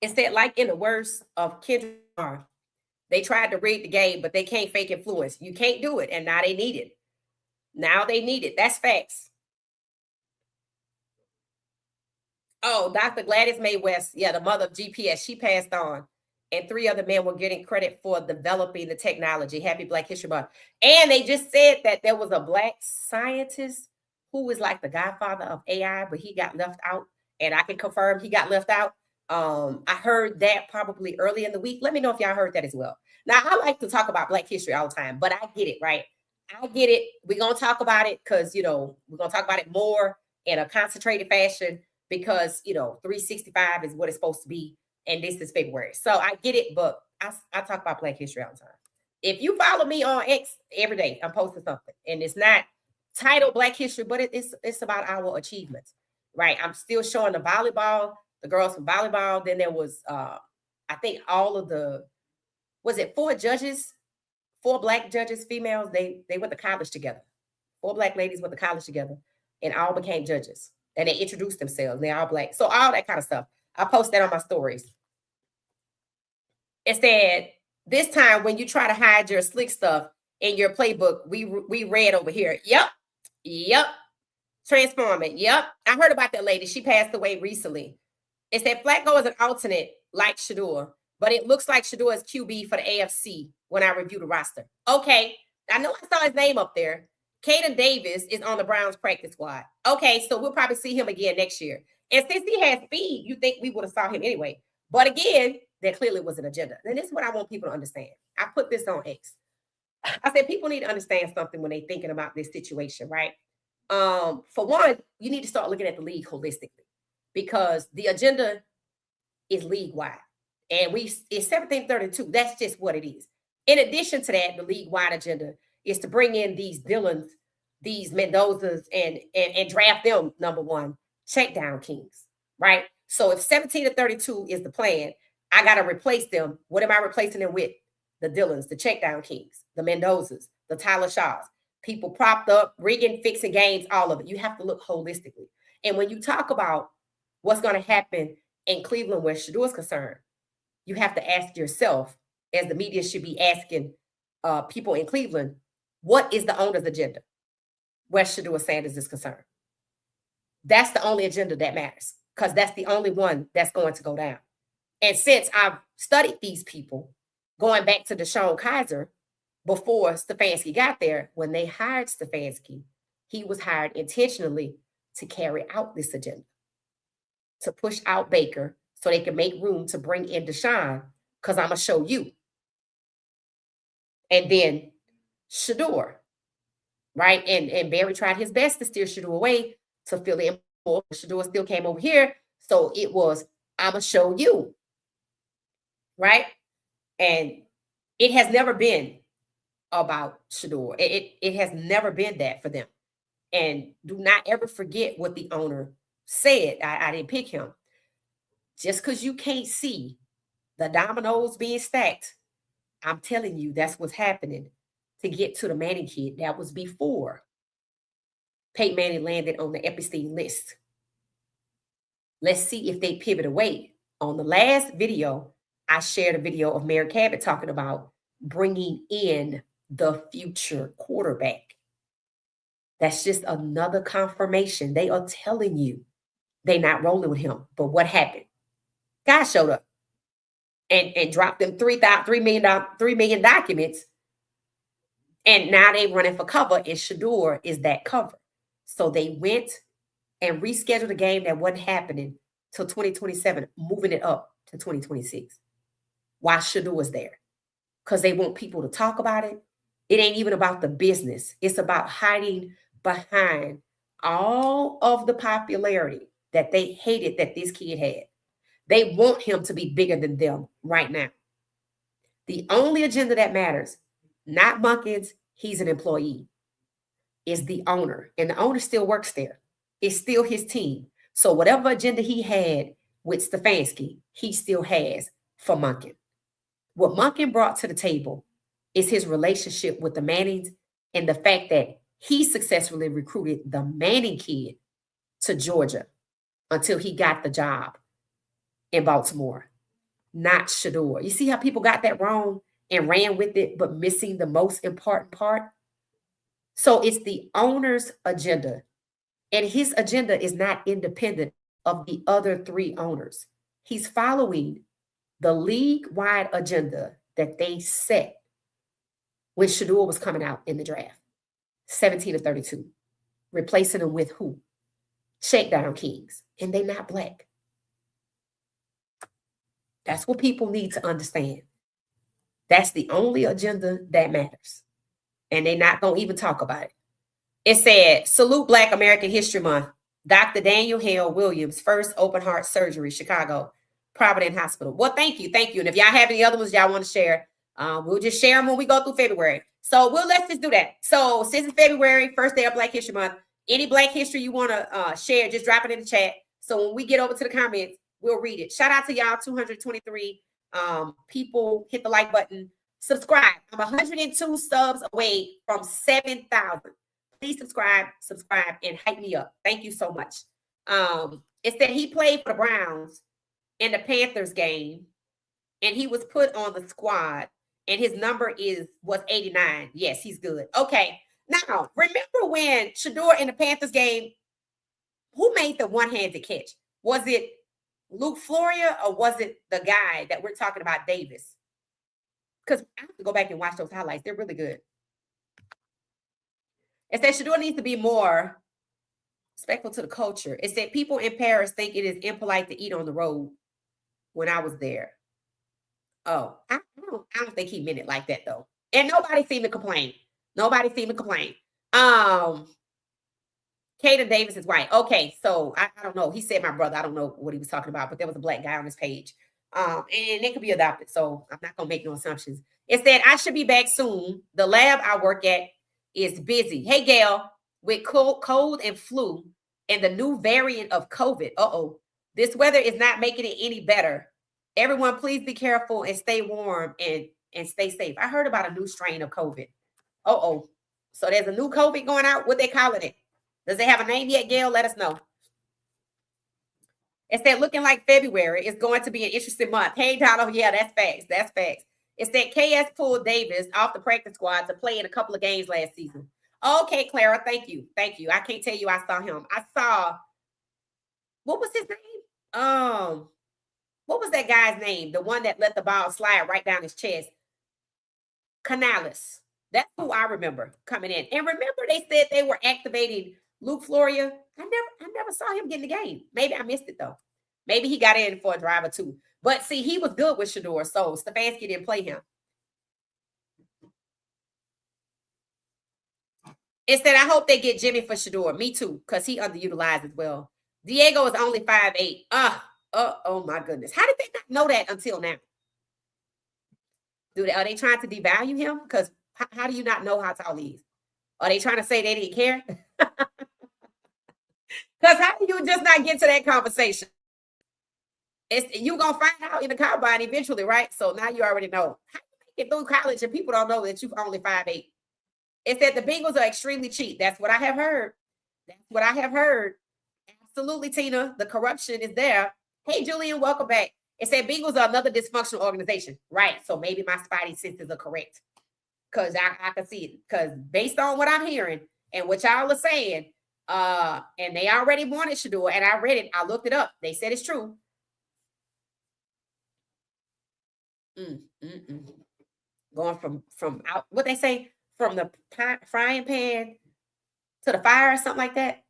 It said, like in the words of Kendrick Lamar, they tried to rig the game, but they can't fake influence. You can't do it. And now they need it. Now they need it. That's facts. Oh, Dr. Gladys Mae West, yeah, the mother of GPS, she passed on. And 3 other men were getting credit for developing the technology. Happy Black History Month. And they just said that there was a Black scientist who was like the godfather of AI, but he got left out. And I can confirm he got left out. I heard that probably early in the week. Let me know if y'all heard that as well. Now, I like to talk about Black history all the time, but I get it, right? I get it. We're going to talk about it because, we're going to talk about it more in a concentrated fashion, because, 365 is what it's supposed to be. And this is February. So I get it, but I talk about Black history all the time. If you follow me on X every day, I'm posting something. And it's not titled Black history, but it's about our achievements, right? I'm still showing the volleyball, the girls from volleyball. Then there was, I think all of was it 4 judges, 4 Black judges, females? They went to college together. 4 Black ladies went to college together and all became judges. And they introduced themselves. They're all Black. So all that kind of stuff. I post that on my stories. It said, this time when you try to hide your slick stuff in your playbook, we read over here. Yep. Transforming. Yep. I heard about that lady. She passed away recently. It said Flacco is an alternate like Shedeur, but it looks like Shedeur is QB for the AFC when I review the roster. Okay. I know I saw his name up there. Caden Davis is on the Browns practice squad. Okay, so we'll probably see him again next year. And since he has speed, you think we would have saw him anyway. But again, there clearly was an agenda. And this is what I want people to understand. I put this on X. I said people need to understand something when they're thinking about this situation, right? For one, you need to start looking at the league holistically, because the agenda is league-wide. And it's 1732. That's just what it is. In addition to that, the league-wide agenda is to bring in these Dylans, these Mendozas, and draft them, number one, check down kings, right? So if 17 to 32 is the plan, I got to replace them. What am I replacing them with? The Dylans, the Checkdown Kings, the Mendozas, the Tyler Shaws, people propped up, rigging, fixing games, all of it. You have to look holistically. And when you talk about what's going to happen in Cleveland where Shedeur is concerned, you have to ask yourself, as the media should be asking people in Cleveland, what is the owner's agenda where Shedeur Sanders is concerned? That's the only agenda that matters, because that's the only one that's going to go down. And since I've studied these people, going back to Deshaun Kaiser, before Stefanski got there, when they hired Stefanski, he was hired intentionally to carry out this agenda, to push out Baker so they can make room to bring in Deshaun, because I'm going to show you. And then Shedeur, right? And Barry tried his best to steer Shedeur away to fill in. Shedeur still came over here. So it was, I'm going to show you, right? And it has never been about Shedeur. It has never been that for them. And do not ever forget what the owner said. I didn't pick him. Just because you can't see the dominoes being stacked, I'm telling you, that's what's happening to get to the Manning kid. That was before Peyton Manning landed on the Epstein list. Let's see if they pivot away. On the last video, I shared a video of Mayor Cabot talking about bringing in the future quarterback. That's just another confirmation. They are telling you they're not rolling with him. But what happened? Guy showed up and dropped them $3 million documents. And now they running for cover, and Shedeur is that cover. So they went and rescheduled a game that wasn't happening till 2027, moving it up to 2026. Why Shedeur was there? Because they want people to talk about it. It ain't even about the business. It's about hiding behind all of the popularity that they hated that this kid had. They want him to be bigger than them right now. The only agenda that matters, not Munkins, he's an employee, is the owner. And the owner still works there. It's still his team. So whatever agenda he had with Stefanski, he still has for Munkin. What Munkin brought to the table is his relationship with the Mannings and the fact that he successfully recruited the Manning kid to Georgia until he got the job in Baltimore, not Shedeur. You see how people got that wrong and ran with it, but missing the most important part? So it's the owner's agenda, and his agenda is not independent of the other three owners. He's following the league-wide agenda that they set when Shedeur was coming out in the draft, 17-32, replacing him with who? Checkdown Kings, and they're not black. That's what people need to understand. That's the only agenda that matters. And they're not going to even talk about it. It said, salute Black American History Month. Dr. Daniel Hale Williams, first open heart surgery, Chicago, Providence Hospital. Well, thank you. Thank you. And if y'all have any other ones y'all want to share, we'll just share them when we go through February. So let's just do that. So since it's February, first day of Black History Month, any Black history you want to share, just drop it in the chat. So when we get over to the comments, we'll read it. Shout out to y'all, 223 people. Hit the like button. Subscribe. I'm 102 subs away from 7,000. Please subscribe, and hype me up. Thank you so much. It said he played for the Browns in the Panthers game, and he was put on the squad, and his number was 89. Yes, he's good. Okay. Now, remember when Shedeur in the Panthers game, who made the one-handed catch? Was it Luke Floria, or was it the guy that we're talking about, Davis? Because I have to go back and watch those highlights. They're really good. It said Shedeur needs to be more respectful to the culture. It said people in Paris think it is impolite to eat on the road when I was there. Oh, I don't think he meant it like that, though. And nobody seemed to complain. Caden Davis is white. Okay, so I don't know. He said my brother. I don't know what he was talking about, but there was a black guy on his page. And they could be adopted, so I'm not going to make no assumptions. It said, I should be back soon. The lab I work at is busy. Hey, Gail, with cold and flu and the new variant of COVID, this weather is not making it any better. Everyone, please be careful and stay warm and stay safe. I heard about a new strain of COVID. Oh. So there's a new COVID going out. What they calling it? Does it have a name yet, Gail? Let us know. It said looking like February is going to be an interesting month. Hey, Donald. Yeah, that's facts. That's facts. It said KS pulled Davis off the practice squad to play in a couple of games last season. Okay, Clara. Thank you. Thank you. I can't tell you I saw him. I saw, what was his name? What was that guy's name? The one that let the ball slide right down his chest. Canales. That's who I remember coming in. And remember, they said they were activating Luke Floria. I never saw him get in the game. Maybe I missed it though. Maybe he got in for a drive or two. But see, he was good with Shedeur, so Stefanski didn't play him. It said, I hope they get Jimmy for Shedeur. Me too, because he underutilized as well. Diego is only 5'8". Oh my goodness. How did they not know that until now? Are they trying to devalue him? Because how do you not know how tall he is? Are they trying to say they didn't care? Because how do you just not get to that conversation? You're going to find out in the combine eventually, right? So now you already know. How do you make it through college and people don't know that you're only 5'8"? It said the Bengals are extremely cheap. That's what I have heard. That's what I have heard. Absolutely, Tina. The corruption is there. Hey, Julian, welcome back. It said Bengals are another dysfunctional organization. Right. So maybe my spidey senses are correct. Because I can see it. Because based on what I'm hearing and what y'all are saying, and they already wanted Shedeur, and I read it, I looked it up. They said it's true. Going from out, what they say, from the frying pan to the fire, something like that.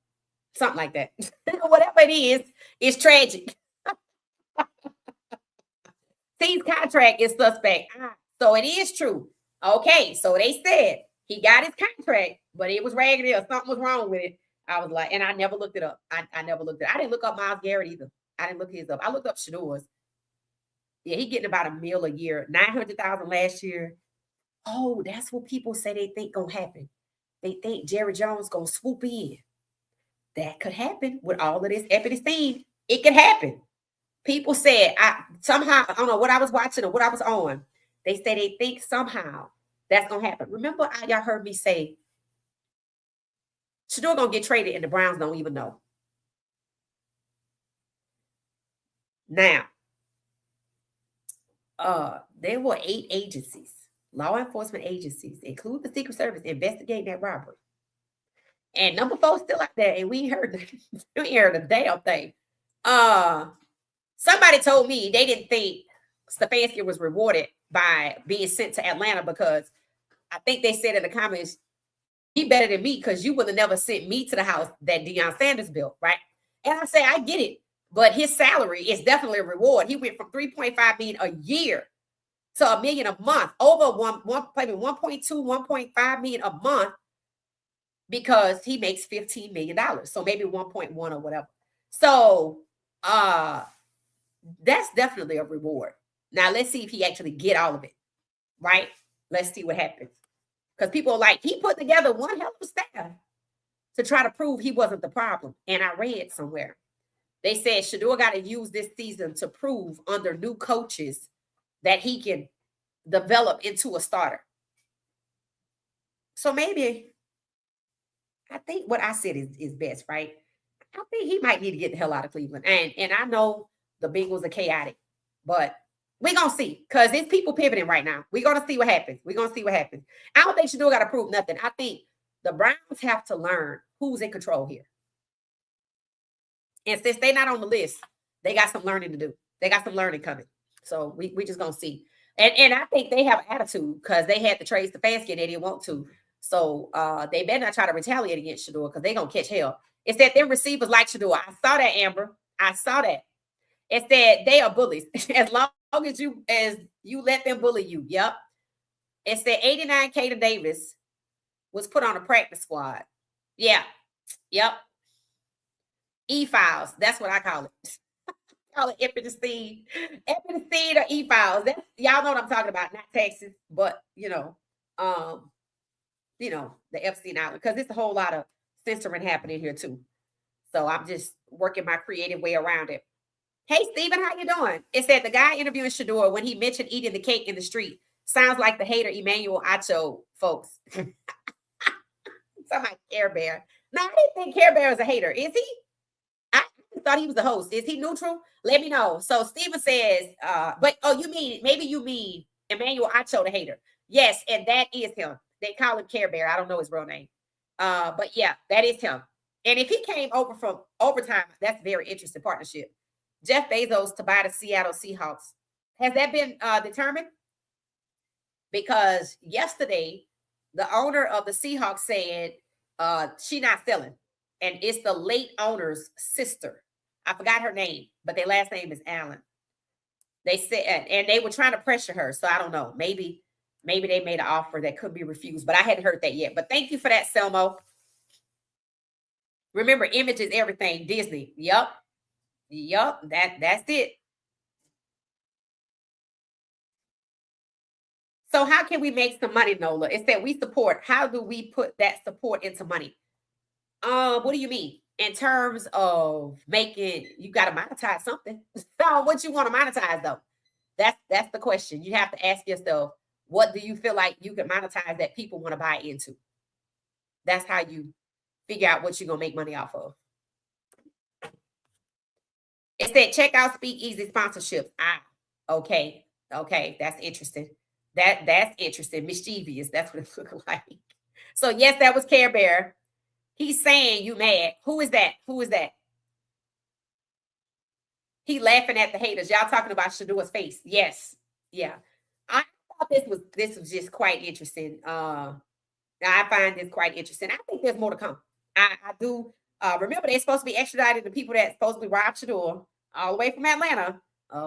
Something like that. Whatever it is, it's tragic. T's contract is suspect. So it is true. Okay, so they said he got his contract, but it was raggedy or something was wrong with it. I was like, and I never looked it up. I never looked it up. I didn't look up Myles Garrett either. I didn't look his up. I looked up Shedeur's. Yeah, he getting about $1 million a year. 900,000 last year. Oh, that's what people say they think gonna happen. They think Jerry Jones gonna swoop in. That could happen with all of this epidemic. It could happen. People said, I don't know what I was watching or what I was on. They say they think somehow that's gonna happen. Remember, y'all heard me say Shedeur gonna get traded and the Browns don't even know. Now, there were 8 agencies, law enforcement agencies, including the Secret Service, investigating that robbery. And number 4 still out there, and we ain't heard a damn thing. Somebody told me they didn't think Stefanski was rewarded by being sent to Atlanta because I think they said in the comments, he better than me because you would have never sent me to the house that Deion Sanders built, right? And I say, I get it, but his salary is definitely a reward. He went from $3.5 million a year to $1 million a month, over maybe 1.2, 1.5 million a month because he makes $15 million. So maybe 1.1 or whatever. So that's definitely a reward. Now let's see if he actually get all of it, right? Let's see what happens. Because people are like, he put together one hell of a staff to try to prove he wasn't the problem. And I read somewhere, they said Shedeur got to use this season to prove under new coaches that he can develop into a starter. So maybe, I think what I said is best, right? I think he might need to get the hell out of Cleveland. And I know the Bengals are chaotic, but we're going to see because there's people pivoting right now. We're going to see what happens. We're going to see what happens. I don't think Shedeur got to prove nothing. I think the Browns have to learn who's in control here. And since they're not on the list, they got some learning to do. They got some learning coming. So we just going to see. And I think they have an attitude because they had to trade Stefanski and they didn't want to. So they better not try to retaliate against Shedeur because they're going to catch hell. It's that them receivers like Shedeur. I saw that, Amber. I saw that. It's that they are bullies. As long as you let them bully you. Yep. It's that 89K to Davis was put on a practice squad. Yeah. Yep. E-files. That's what I call it. I call it epidemic or E-files. That's, y'all know what I'm talking about. Not Texas, but the Epstein Island. Because it's a whole lot of censoring happening here too. So I'm just working my creative way around it. Hey, Stephen, how you doing? It said the guy interviewing Shedeur when he mentioned eating the cake in the street sounds like the hater Emmanuel Acho folks. Something like Care Bear. No, I didn't think Care Bear was a hater. Is he? I thought he was the host. Is he neutral? Let me know. So Stephen says, but maybe you mean Emmanuel Acho the hater. Yes, and that is him. They call him Care Bear. I don't know his real name. But yeah, that is him. And if he came over from overtime, that's a very interesting partnership. Jeff Bezos to buy the Seattle Seahawks. Has that been determined? Because yesterday, the owner of the Seahawks said she's not selling. And it's the late owner's sister. I forgot her name, but their last name is Allen. They said, and they were trying to pressure her. So I don't know. Maybe they made an offer that could be refused, but I hadn't heard that yet. But thank you for that, Selmo. Remember, image is everything. Disney. Yep. That's it. So how can we make some money, Nola? It's that we support. How do we put that support into money? What do you mean? In terms of making, you got to monetize something. So what you want to monetize though? That's the question. You have to ask yourself, what do you feel like you can monetize that people want to buy into? That's how you figure out what you're going to make money off of. It said, check out Speakeasy sponsorships. Okay. That's interesting. That's interesting. Mischievous. That's what it looked like. So yes, that was Care Bear. He's saying you mad. Who is that? He laughing at the haters. Y'all talking about Shedeur's face. Yes. Yeah. I thought this was just quite interesting. I find this quite interesting. I think there's more to come. I do. Remember, they're supposed to be extradited the people that supposedly robbed Shedeur all the way from Atlanta,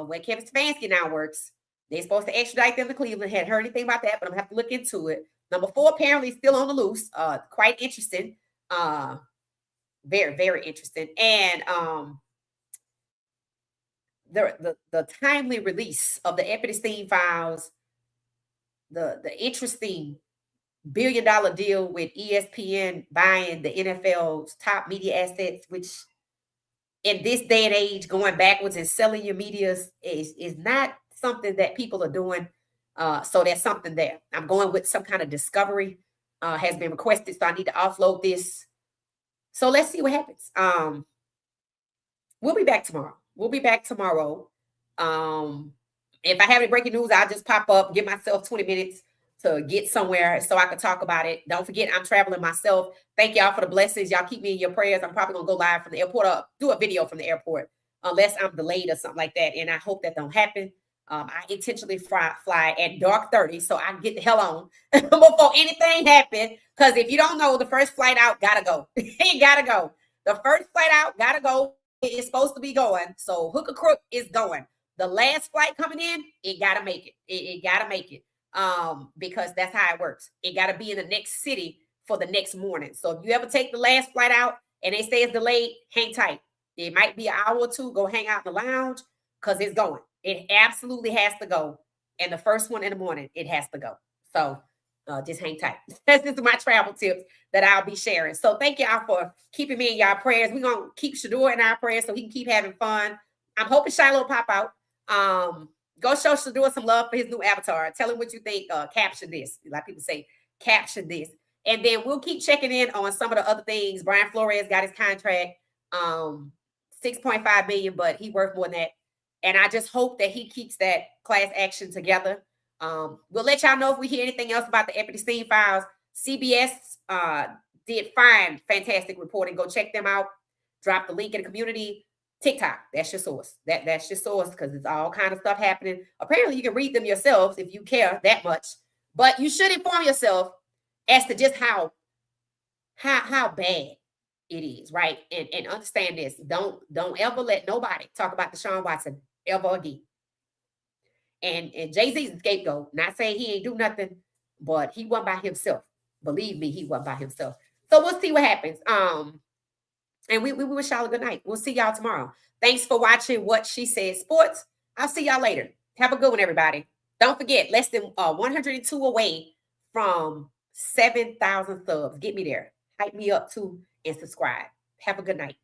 where Kevin Stefanski now works. They're supposed to extradite them to Cleveland. Hadn't heard anything about that, but I'm gonna have to look into it. Number 4 apparently still on the loose. Quite interesting. Very, very interesting. And the timely release of the Epstein files, the interesting $1 billion deal with ESPN buying the NFL's top media assets, which in this day and age, going backwards and selling your medias is not something that people are doing. So there's something there. I'm going with some kind of discovery has been requested, so I need to offload this. So let's see what happens. We'll be back tomorrow. If I have any breaking news, I'll just pop up, give myself 20 minutes to get somewhere so I can talk about it. Don't forget, I'm traveling myself. Thank y'all for the blessings. Y'all keep me in your prayers. I'm probably going to go live from the airport or do a video from the airport unless I'm delayed or something like that. And I hope that don't happen. I intentionally fly at dark 30 so I can get the hell on before anything happens. Because if you don't know, the first flight out gotta go. It gotta go. The first flight out gotta go. It's supposed to be going. So hook or crook is going. The last flight coming in, it gotta make it. It gotta make it. Because that's how it works. It gotta be in the next city for the next morning. So if you ever take the last flight out and they say it's delayed, hang tight. It might be an hour or two. Go hang out in the lounge because it's going. It absolutely has to go. And the first one in the morning, it has to go. So just hang tight. That's just my travel tips that I'll be sharing. So thank y'all for keeping me in y'all prayers. We're going to keep Shedeur in our prayers so he can keep having fun. I'm hoping Shiloh pop out. Go show Shedeur some love for his new avatar. Tell him what you think. Caption this. Like people say, caption this. And then we'll keep checking in on some of the other things. Brian Flores got his contract, $6.5 million, but he worth more than that. And I just hope that he keeps that class action together. We'll let y'all know if we hear anything else about the Epstein files. CBS did fantastic reporting. Go check them out. Drop the link in the community. TikTok, that's your source. That's your source because there's all kind of stuff happening. Apparently, you can read them yourselves if you care that much. But you should inform yourself as to just how bad it is, right? And understand this. Don't ever let nobody talk about Deshaun Watson ever again. And Jay-Z's a scapegoat. Not saying he ain't do nothing, but he wasn't by himself. Believe me, he wasn't by himself. So we'll see what happens. And we wish y'all a good night. We'll see y'all tomorrow. Thanks for watching What She Said Sports. I'll see y'all later. Have a good one, everybody. Don't forget, less than 102 away from 7,000 subs. Get me there. Hype me up too and subscribe. Have a good night.